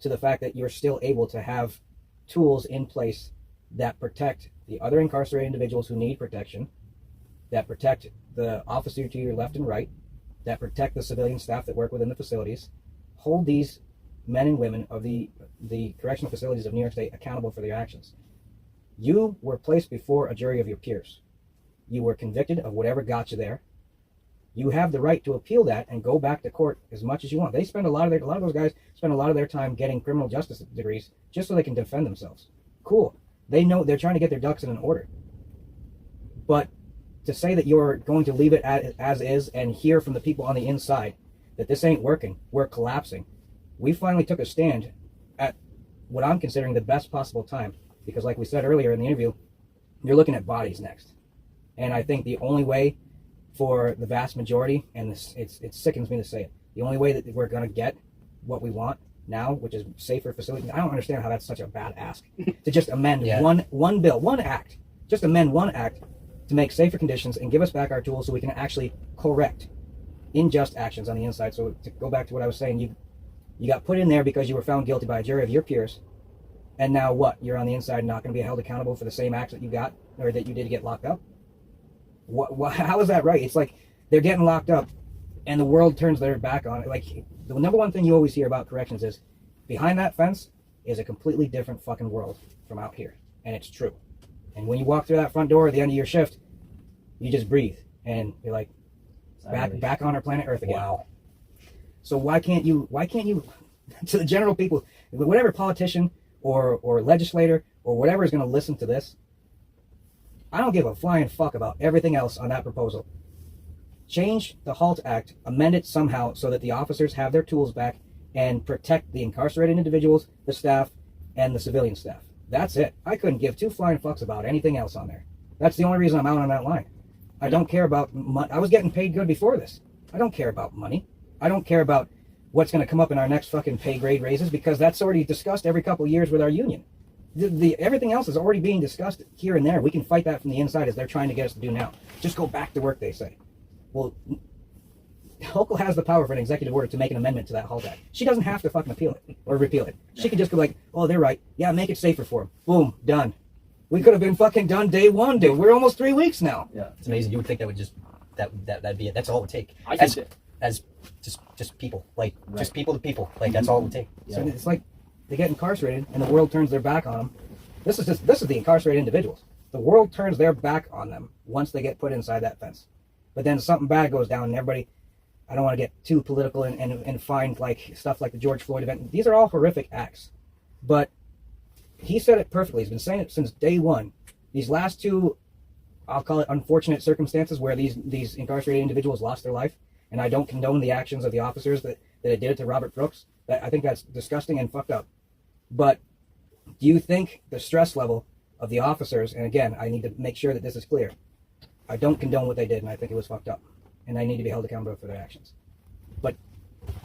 to the fact that you're still able to have tools in place that protect the other incarcerated individuals who need protection, that protect the officer to your left and right, that protect the civilian staff that work within the facilities. Hold these men and women of the correctional facilities of New York State accountable for their actions. You were placed before a jury of your peers. You were convicted of whatever got you there. You have the right to appeal that and go back to court as much as you want. They spend a lot of those guys spend a lot of their time getting criminal justice degrees just so they can defend themselves. Cool. They know they're trying to get their ducks in an order. But to say that you're going to leave it as is and hear from the people on the inside that this ain't working, we're collapsing. We finally took a stand at what I'm considering the best possible time, because like we said earlier in the interview, you're looking at bodies next. And I think the only way for the vast majority, and it sickens me to say it, the only way that we're going to get what we want now, which is safer facilities. I don't understand how that's such a bad ask to just amend one bill, one act, just amend one act to make safer conditions and give us back our tools so we can actually correct unjust actions on the inside. So to go back to what I was saying, you got put in there because you were found guilty by a jury of your peers, and now what? You're on the inside not going to be held accountable for the same acts that you got or that you did to get locked up? How is that right? It's like they're getting locked up and the world turns their back on it. Like, the number one thing you always hear about corrections is behind that fence is a completely different fucking world from out here. And it's true. And when you walk through that front door at the end of your shift, you just breathe and you're like back on our planet Earth again. Wow. So why can't you to the general people, whatever politician or legislator or whatever is going to listen to this, I don't give a flying fuck about everything else on that proposal. Change the HALT Act, amend it somehow so that the officers have their tools back and protect the incarcerated individuals, the staff, and the civilian staff. That's it. I couldn't give two flying fucks about anything else on there. That's the only reason I'm out on that line. I don't care about money. I was getting paid good before this. I don't care about money. I don't care about what's going to come up in our next fucking pay grade raises, because that's already discussed every couple of years with our union. Everything else is already being discussed here and there. We can fight that from the inside as they're trying to get us to do now. Just go back to work, they say. Well, Hochul has the power for an executive order to make an amendment to that HALT Act. She doesn't have to fucking appeal it or repeal it. She could just go like, oh, they're right. Yeah, make it safer for them. Boom, done. We could have been fucking done day one, dude. We're almost 3 weeks now. Yeah, it's amazing. You would think that would just that'd be it. That's all it would take. As just people, like just people to people, like that's all it would take. Yeah. So it's like they get incarcerated and the world turns their back on them. This is the incarcerated individuals. The world turns their back on them once they get put inside that fence. But then something bad goes down and everybody, I don't want to get too political and find like stuff like the George Floyd event. These are all horrific acts. But he said it perfectly. He's been saying it since day one. These last two, I'll call it unfortunate circumstances where these incarcerated individuals lost their life. And I don't condone the actions of the officers that did it to Robert Brooks. I think that's disgusting and fucked up. But Do you think the stress level of the officers, and again, I need to make sure that this is clear. I don't condone what they did, and I think it was fucked up. And they need to be held accountable for their actions. But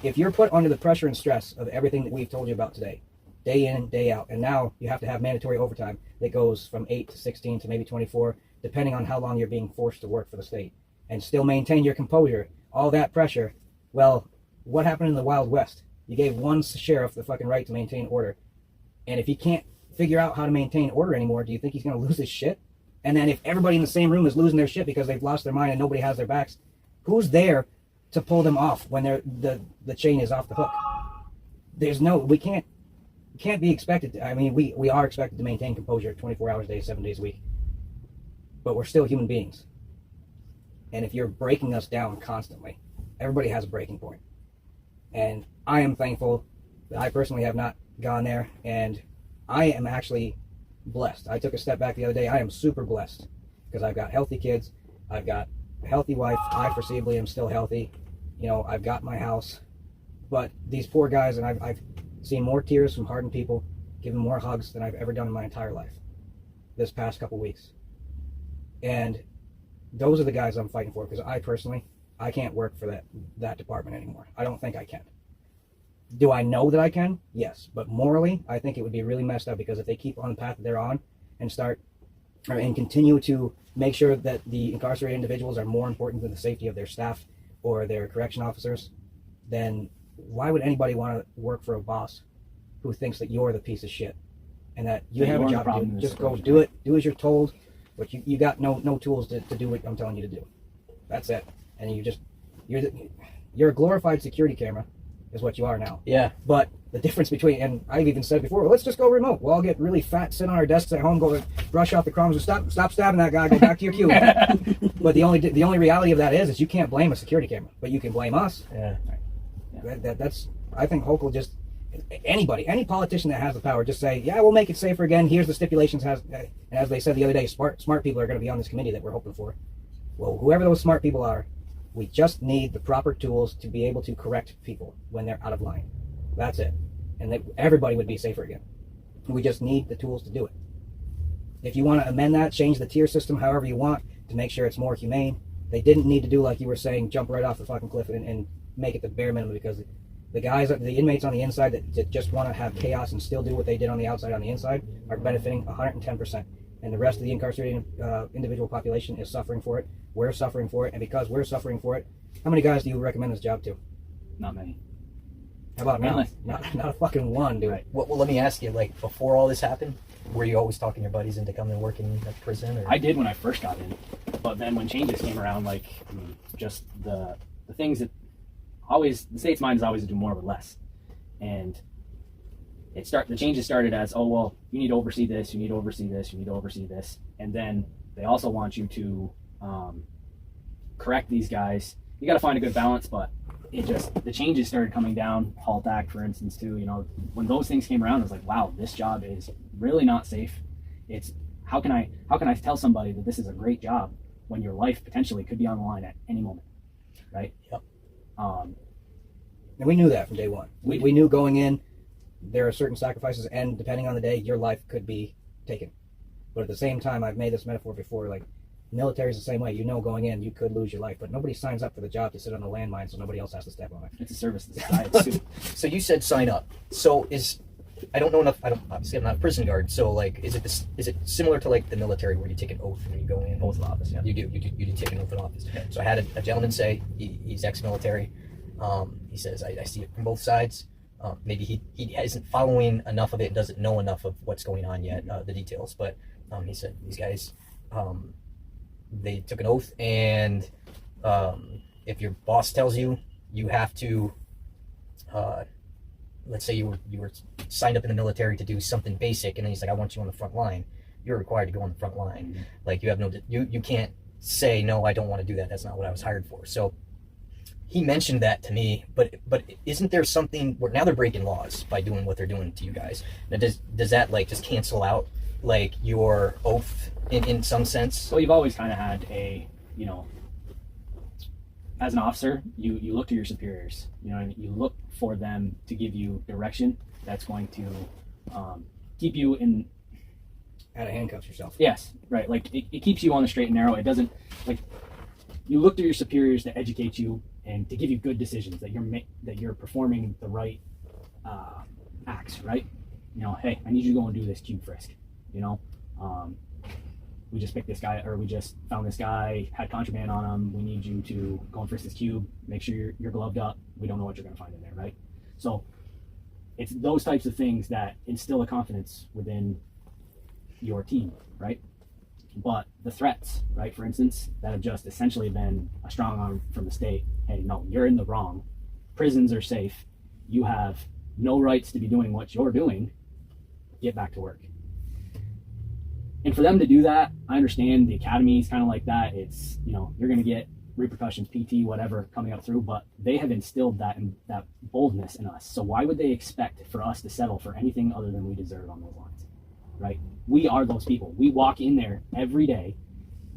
if you're put under the pressure and stress of everything that we've told you about today, day in, day out, and now you have to have mandatory overtime that goes from 8 to 16 to maybe 24, depending on how long you're being forced to work for the state, and still maintain your composure, all that pressure, well, what happened in the Wild West? You gave one sheriff the fucking right to maintain order. And if he can't figure out how to maintain order anymore, do you think he's going to lose his shit? And then if everybody in the same room is losing their shit because they've lost their mind and nobody has their backs, who's there to pull them off when the chain is off the hook? There's no, we can't be expected to, I mean, we are expected to maintain composure 24 hours a day, 7 days a week. But we're still human beings. And if you're breaking us down constantly, everybody has a breaking point. And I am thankful that I personally have not gone there, and I am actually blessed. I took a step back the other day. I am super blessed because I've got healthy kids. I've got a healthy wife. I foreseeably am still healthy. You know, I've got my house. But these poor guys, and I've seen more tears from hardened people, given more hugs than I've ever done in my entire life this past couple weeks. And those are the guys I'm fighting for, because I personally, I can't work for that department anymore. I don't think I can. Do I know that I can? Yes. But morally, I think it would be really messed up, because if they keep on the path that they're on and continue to make sure that the incarcerated individuals are more important than the safety of their staff or their correction officers, then why would anybody want to work for a boss who thinks that you're the piece of shit and that you have a job to do? Just go do it. Do as you're told, but you got no tools to do what I'm telling you to do. That's it. And you're a glorified security camera is what you are now. Yeah. But the difference between, and I've even said before, well, let's just go remote. We'll all get really fat, sit on our desks at home, go brush off the crumbs, and stop stabbing that guy, go back to your queue. But the only reality of that is you can't blame a security camera, but you can blame us. Yeah. That's I think Hochul just, any politician that has the power, just say, yeah, we'll make it safer again. Here's the stipulations. And as they said the other day, smart people are going to be on this committee that we're hoping for. Well, whoever those smart people are, we just need the proper tools to be able to correct people when they're out of line. That's it. And everybody would be safer again. We just need the tools to do it. If you want to amend that, change the tier system however you want to make sure it's more humane. They didn't need to do, like you were saying, jump right off the fucking cliff and make it the bare minimum, because the inmates on the inside that just want to have chaos and still do what they did on the outside on the inside are benefiting 110%. And the rest of the incarcerated individual population is suffering for it. We're suffering for it. And because we're suffering for it, how many guys do you recommend this job to? Not many. How about now? Not a fucking one, dude. Right. Well, let me ask you, like, before all this happened, were you always talking your buddies into coming and working at prison? Or? I did when I first got in. But then when changes came around, like, I mean, just the things that always, the state's mind is always to do more with less. And the changes started as, oh, well, you need to oversee this, you need to oversee this, you need to oversee this. And then they also want you to correct these guys. You got to find a good balance, but the changes started coming down. HALT Act, for instance, too. You know, when those things came around, I was like, wow, this job is really not safe. It's how can I tell somebody that this is a great job when your life potentially could be on the line at any moment, right? Yep. And we knew that from day one. We knew going in, there are certain sacrifices, and depending on the day, your life could be taken. But at the same time, I've made this metaphor before, like, military is the same way. You know, going in, you could lose your life, but nobody signs up for the job to sit on the landmine so nobody else has to step on it. It's a service to society. So you said sign up. So I don't know enough. Obviously, I'm not a prison guard. So, like, is it similar to, like, the military where you take an oath when you go in? Oath of office, yeah. You do take an oath of office. Okay. So I had a gentleman say he's ex-military. He says, I see it from both sides. Maybe he isn't following enough of it and doesn't know enough of what's going on yet, the details. But he said these guys, they took an oath, and if your boss tells you have to, let's say you were signed up in the military to do something basic, and then he's like, I want you on the front line. You're required to go on the front line. Mm-hmm. Like, you have you can't say, no, I don't want to do that. That's not what I was hired for. So he mentioned that to me, but isn't there something where now they're breaking laws by doing what they're doing to you guys? Now, does that, like, just cancel out, like, your oath in some sense? Well, you've always kind of had as an officer, you look to your superiors. You know, you look for them to give you direction that's going to keep you in Out of handcuffs yourself. Yes, right. Like it keeps you on the straight and narrow. It doesn't, like, you look to your superiors to educate you and to give you good decisions, that you're performing the right acts, right? You know, hey, I need you to go and do this cube frisk. You know, we just picked this guy, or we just found this guy, had contraband on him. We need you to go and frisk this cube. Make sure you're gloved up. We don't know what you're going to find in there, right? So it's those types of things that instill a confidence within your team, right? But the threats, right, for instance, that have just essentially been a strong arm from the state. Hey, no, you're in the wrong. Prisons are safe. You have no rights to be doing what you're doing. Get back to work. And for them to do that, I understand the academy is kind of like that. It's, you know, you're going to get repercussions, PT, whatever, coming up through, but they have instilled that boldness in us. So why would they expect for us to settle for anything other than we deserve on those lines, right? We are those people. We walk in there every day,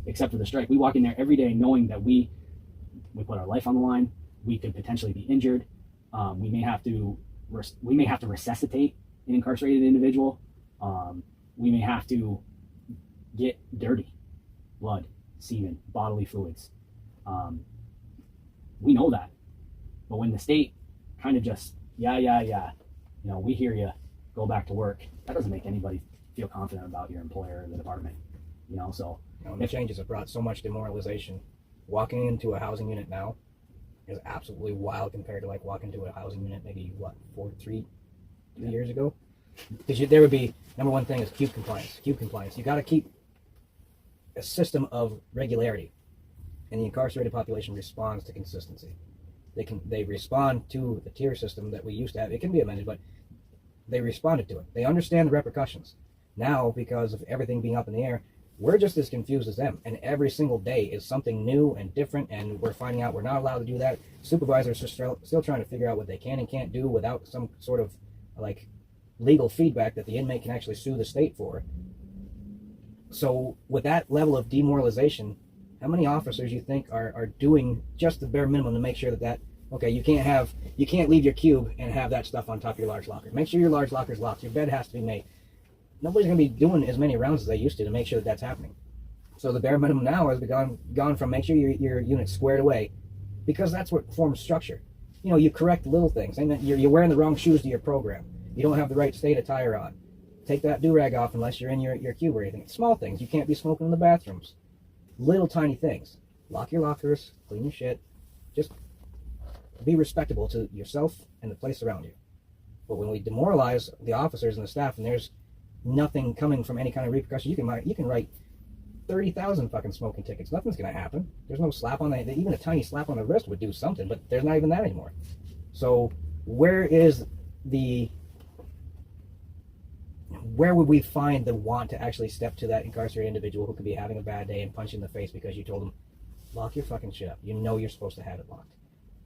except for the strike. We walk in there every day knowing that we put our life on the line. We could potentially be injured. We may have to resuscitate an incarcerated individual. We may have to get dirty, blood, semen, bodily fluids. We know that. But when the state kind of just, yeah, you know, we hear you, go back to work, that doesn't make anybody feel confident about your employer or the department, you know. So the changes have brought so much demoralization. Walking into a housing unit now is absolutely wild compared to like walking to a housing unit maybe three years ago. Because there would be, number one thing is cube compliance. You got to keep a system of regularity, and the incarcerated population responds to consistency. They respond to the tier system that we used to have. It can be amended, but they responded to it. They understand the repercussions. Now, because of everything being up in the air, we're just as confused as them. And every single day is something new and different, and we're finding out we're not allowed to do that. Supervisors are still trying to figure out what they can and can't do without some sort of like legal feedback that the inmate can actually sue the state for. So with that level of demoralization, how many officers you think are doing just the bare minimum to make sure that okay, you can't leave your cube and have that stuff on top of your large locker. Make sure your large locker is locked. Your bed has to be made. Nobody's going to be doing as many rounds as they used to make sure that that's happening. So the bare minimum now has gone from make sure your unit's squared away, because that's what forms structure. You know, you correct little things. And you're wearing the wrong shoes to your program. You don't have the right state attire on. Take that do-rag off unless you're in your cube or anything. Small things. You can't be smoking in the bathrooms. Little tiny things. Lock your lockers. Clean your shit. Just be respectable to yourself and the place around you. But when we demoralize the officers and the staff, and there's nothing coming from any kind of repercussion, you can write 30,000 fucking smoking tickets. Nothing's going to happen. There's no slap on the, even a tiny slap on the wrist would do something, but there's not even that anymore. So where would we find the want to actually step to that incarcerated individual who could be having a bad day and punch in the face because you told them, lock your fucking shit up. You know you're supposed to have it locked.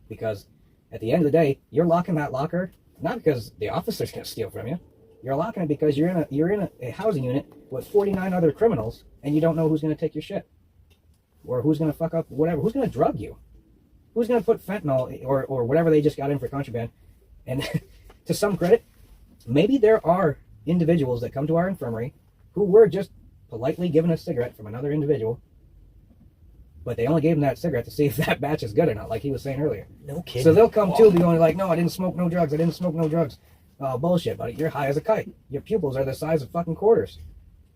Because at the end of the day, you're locking that locker, not because the officer's going to steal from you. You're locking it because you're in a housing unit with 49 other criminals, and you don't know who's going to take your shit. Or who's going to fuck up whatever. Who's going to drug you? Who's going to put fentanyl or whatever they just got in for contraband? And to some credit, maybe there are individuals that come to our infirmary who were just politely given a cigarette from another individual, but they only gave him that cigarette to see if that batch is good or not, like he was saying earlier. No kidding. So they'll come to going like, no, I didn't smoke no drugs. Oh, bullshit, buddy. You're high as a kite. Your pupils are the size of fucking quarters.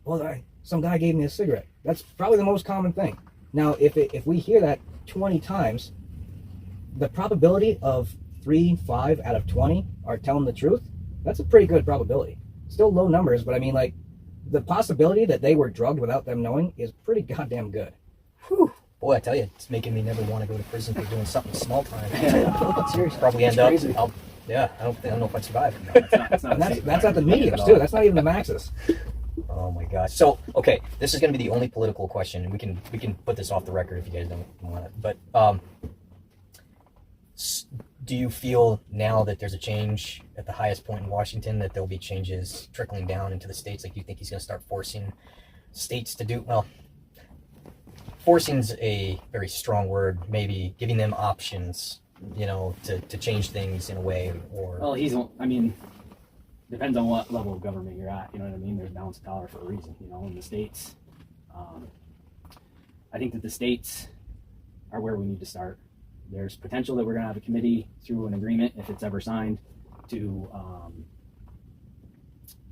Well, some guy gave me a cigarette. That's probably the most common thing. Now, if we hear that 20 times, the probability of 3, 5 out of 20 are telling the truth, that's a pretty good probability. Still low numbers, but I mean, like, the possibility that they were drugged without them knowing is pretty goddamn good. Whew. Boy, I tell you, it's making me never want to go to prison for doing something small time. Seriously. Probably end up. I don't know if I'd survive. No, that's at the mediums too. That's not even the maxes. Oh my gosh. So, okay, this is going to be the only political question, and we can put this off the record if you guys don't want it. But do you feel now that there's a change at the highest point in Washington, that there'll be changes trickling down into the states? Like, do you think he's going to start forcing states to do, well, forcing's a very strong word, maybe giving them options, you know, to change things in a way, or... Well, depends on what level of government you're at. You know what I mean? There's balance of power for a reason. You know, in the states, I think that the states are where we need to start. There's potential that we're going to have a committee through an agreement, if it's ever signed, to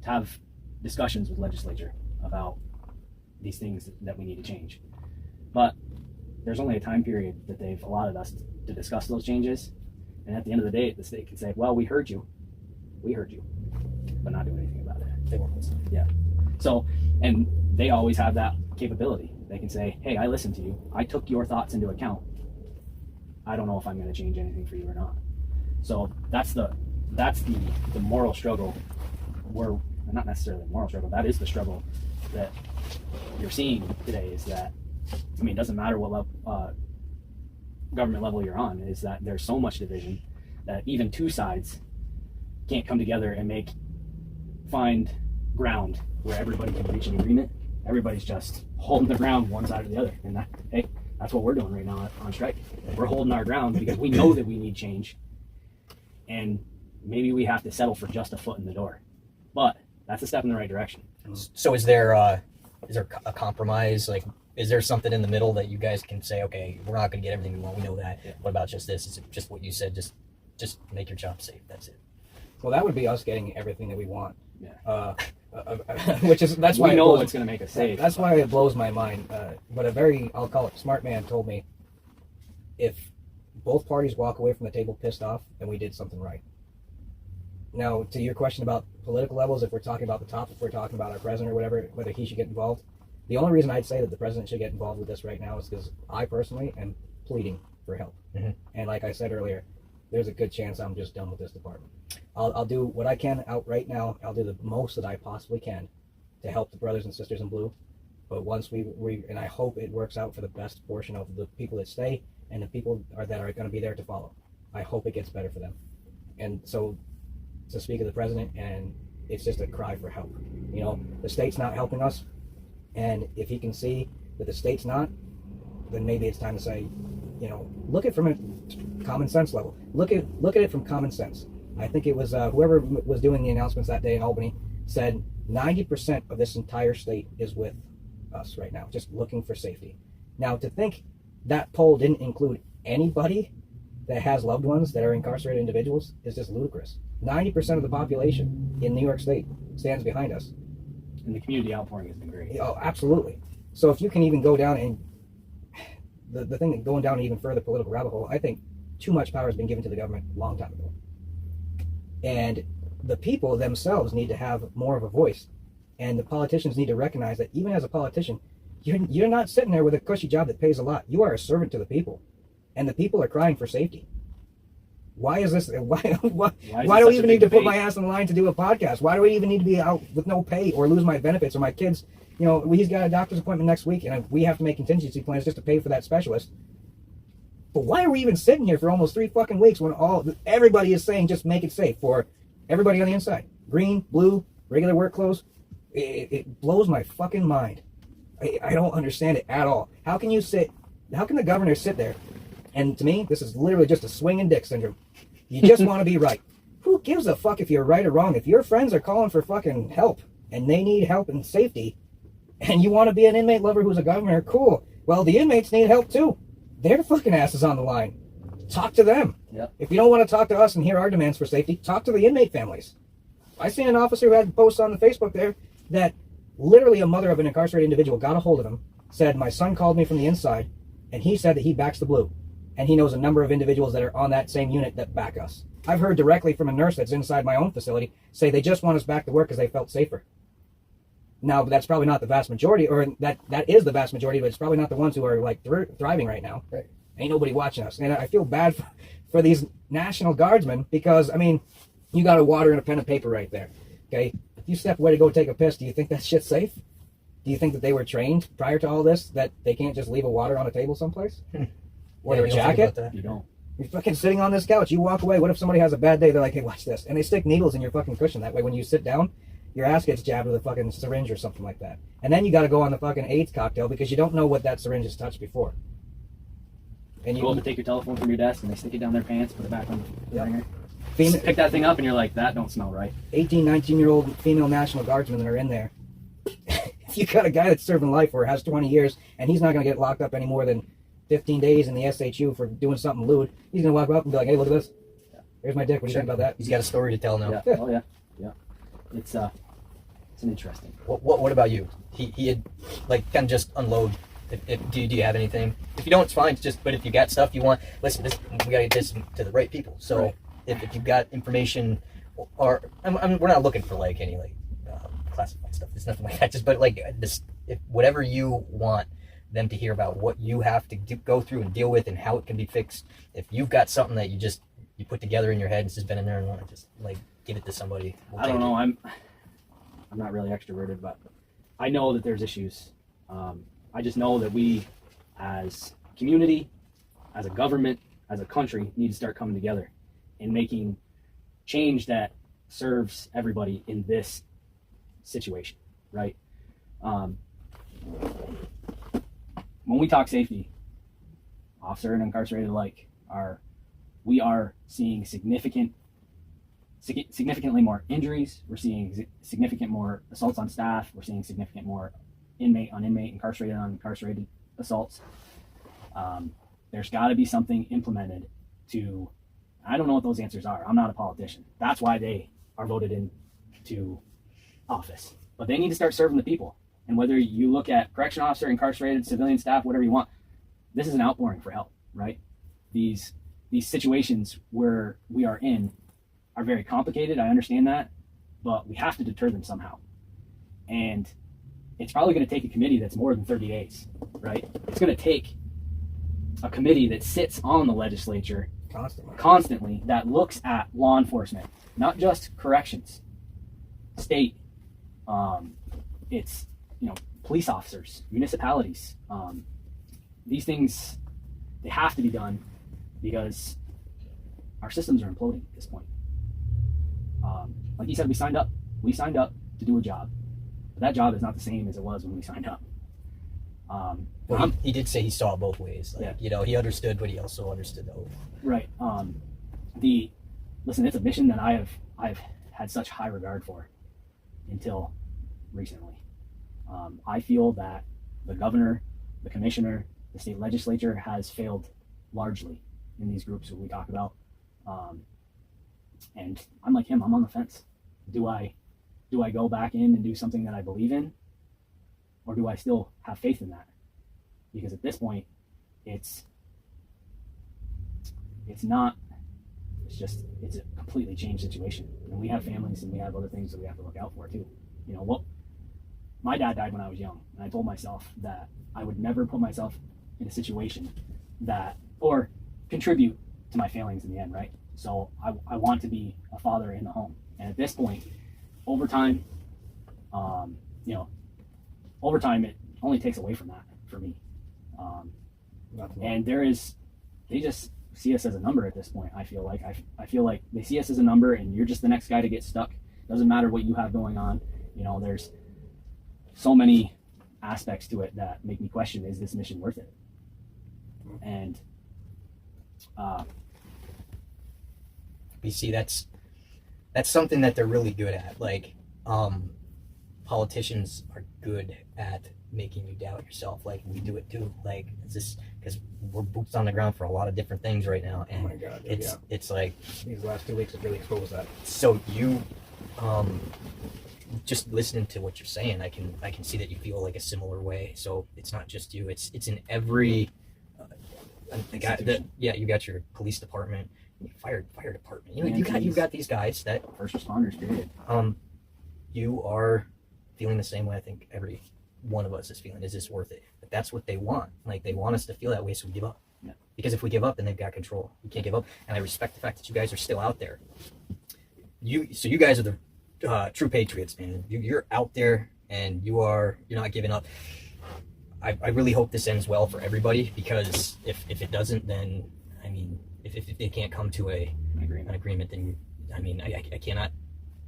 have discussions with legislature about these things that we need to change. But there's only a time period that they've allotted us to discuss those changes. And at the end of the day, the state can say, well, we heard you, but not do anything about it. They won't listen. Yeah. So, and they always have that capability. They can say, hey, I listened to you. I took your thoughts into account. I don't know if I'm going to change anything for you or not. So that's the moral struggle. Not necessarily a moral struggle. That is the struggle that you're seeing today, is that, I mean, it doesn't matter what government level you're on, is that there's so much division that even two sides can't come together and find ground where everybody can reach an agreement. Everybody's just holding the ground one side or the other. And that's what we're doing right now on strike. We're holding our ground because we know that we need change. And maybe we have to settle for just a foot in the door. But that's a step in the right direction. So is there a compromise? Like, is there something in the middle that you guys can say, okay, we're not going to get everything we want, we know that. Yeah. What about just this? Is it just what you said? Just make your job safe. That's it. Well, that would be us getting everything that we want. Yeah. That's why we know what's going to make us safe. That's why it blows my mind. But a very, I'll call it smart man, told me, if both parties walk away from the table pissed off, then we did something right. Now, to your question about political levels, if we're talking about the top, if we're talking about our president or whatever, whether he should get involved, the only reason I'd say that the president should get involved with this right now is because I personally am pleading for help. Mm-hmm. And like I said earlier, there's a good chance I'm just done with this department. I'll do what I can out right now. I'll do the most that I possibly can to help the brothers and sisters in blue. But once we and I hope it works out for the best portion of the people that stay and the people that are going to be there to follow. I hope it gets better for them. And so, to speak of the president, and it's just a cry for help. You know, the state's not helping us, and if he can see that the state's not, then maybe it's time to say, you know, look at it from a common sense level. Look at it from common sense. I think it was whoever was doing the announcements that day in Albany said 90% of this entire state is with us right now, just looking for safety. Now, to think that poll didn't include anybody that has loved ones that are incarcerated individuals is just ludicrous. 90% of the population in New York State stands behind us. And the community outpouring has been great. Oh, absolutely. So if you can even go down and the thing that going down an even further political rabbit hole, I think too much power has been given to the government a long time ago. And the people themselves need to have more of a voice. And the politicians need to recognize that even as a politician, you're not sitting there with a cushy job that pays a lot. You are a servant to the people. And the people are crying for safety. Why is this? Why do we even need to put my ass on the line to do a podcast? Why do we even need to be out with no pay or lose my benefits or my kids? You know, he's got a doctor's appointment next week and we have to make contingency plans just to pay for that specialist. But why are we even sitting here for almost 3 fucking weeks when everybody is saying just make it safe for everybody on the inside? Green, blue, regular work clothes. It blows my fucking mind. I don't understand it at all. How can the governor sit there? And to me, this is literally just a swinging dick syndrome. You just want to be right. Who gives a fuck if you're right or wrong? If your friends are calling for fucking help and they need help and safety and you want to be an inmate lover who's a governor, cool. Well, the inmates need help too. Their fucking ass is on the line. Talk to them. Yep. If you don't want to talk to us and hear our demands for safety, talk to the inmate families. I seen an officer who had posts on the Facebook there that literally a mother of an incarcerated individual got a hold of him, said, my son called me from the inside, and he said that he backs the blue. And he knows a number of individuals that are on that same unit that back us. I've heard directly from a nurse that's inside my own facility say they just want us back to work because they felt safer. Now, that's probably not the vast majority, or that is the vast majority, but it's probably not the ones who are like thriving right now. Right. Ain't nobody watching us. And I feel bad for these National Guardsmen because, I mean, you got a water and a pen and paper right there. Okay? If you step away to go take a piss, do you think that shit's safe? Do you think that they were trained prior to all this that they can't just leave a water on a table someplace? Or their jacket? You don't. You're fucking sitting on this couch. You walk away. What if somebody has a bad day? They're like, hey, watch this. And they stick needles in your fucking cushion. That way, when you sit down, your ass gets jabbed with a fucking syringe or something like that. And then you got to go on the fucking AIDS cocktail because you don't know what that syringe has touched before. And You go up to take your telephone from your desk and they stick it down their pants, put it back on the ringer. pick that thing up and you're like, that don't smell right. 18, 19-year-old female National Guardsmen that are in there. If you got a guy that's serving life or has 20 years, and he's not going to get locked up any more than 15 days in the SHU for doing something lewd, he's going to walk up and be like, hey, look at this. Here's my dick. What do you think about that? He's got a story to tell now. Yeah. Oh, yeah. Yeah. It's an interesting. What about you? He had, like, kind of just unload. Do you have anything? If you don't, it's fine. But if you got stuff you want, listen, we got to get this to the right people. So Right. if you've got information, or I mean, we're not looking for like any classified stuff. There's nothing like that. Just but like this, if whatever you want them to hear about, what you have to go through and deal with, and how it can be fixed. If you've got something that you put together in your head and it's just been in there and want to just like give it to somebody, I don't know. I'm not really extroverted, but I know that there's issues. I just know that we, as a community, as a government, as a country, need to start coming together and making change that serves everybody in this situation, right? When we talk safety, officer and incarcerated alike, we are seeing significantly more injuries. We're seeing significant more assaults on staff. We're seeing significant more inmate on inmate, incarcerated on incarcerated assaults. There's got to be something implemented to, I don't know what those answers are. I'm not a politician. That's why they are voted into office. But they need to start serving the people. And whether you look at correction officer, incarcerated, civilian staff, whatever you want, this is an outpouring for help, right? These situations where we are in are very complicated. I understand that, but we have to deter them somehow. And it's probably going to take a committee that's more than 30 days, right? It's going to take a committee that sits on the legislature constantly that looks at law enforcement, not just corrections, state, it's, police officers, municipalities. These things, they have to be done because our systems are imploding at this point. Like you said, we signed up to do a job, but that job is not the same as it was when we signed up. Well, he did say he saw it both ways. Like, Yeah. He understood, but he also understood the oath. Right. Listen, it's a mission that I've had such high regard for until recently. I feel that the governor, the commissioner, the state legislature has failed largely in these groups that we talk about. And I'm like him, I'm on the fence. Do I go back in and do something that I believe in? Or do I still have faith in that? Because at this point, it's a completely changed situation. And we have families and we have other things that we have to look out for too. My dad died when I was young, and I told myself that I would never put myself in a situation or contribute to my failings in the end, right? So I want to be a father in the home. And at this point, overtime, it only takes away from that for me. And they just see us as a number at this point. I feel like they see us as a number, and you're just the next guy to get stuck. Doesn't matter what you have going on. There's so many aspects to it that make me question, is this mission worth it? And You see, that's something that they're really good at. Like, politicians are good at making you doubt yourself. Like, we do it too. Like, it's just because we're boots on the ground for a lot of different things right now, and it's like these last 2 weeks have really exposed that. So you, just listening to what you're saying, I can see that you feel like a similar way. So it's not just you; it's in every. You got your police department, fire department. You've got these guys that first responders, period. You are feeling the same way I think every one of us is feeling. Is this worth it? But that's what they want. Like, they want us to feel that way, so we give up. Yeah. Because if we give up, then they've got control. You can't give up. And I respect the fact that you guys are still out there. You guys are the true patriots, man. You're out there, and you're not giving up. I really hope this ends well for everybody, because if it doesn't, then if they can't come to an agreement, then I cannot.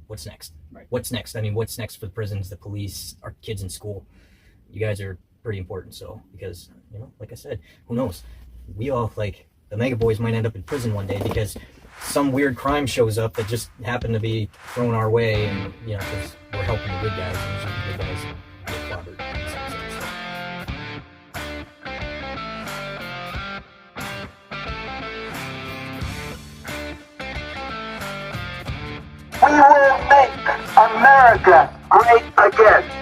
What's next? Right. What's next? What's next for the prisons, the police, our kids in school? You guys are pretty important. So, because like I said, who knows? We all, like, the Mega Boys might end up in prison one day, because some weird crime shows up that just happened to be thrown our way, and because we're helping the good guys, and usually the good guys get clobbered in some sense. We will make America great again.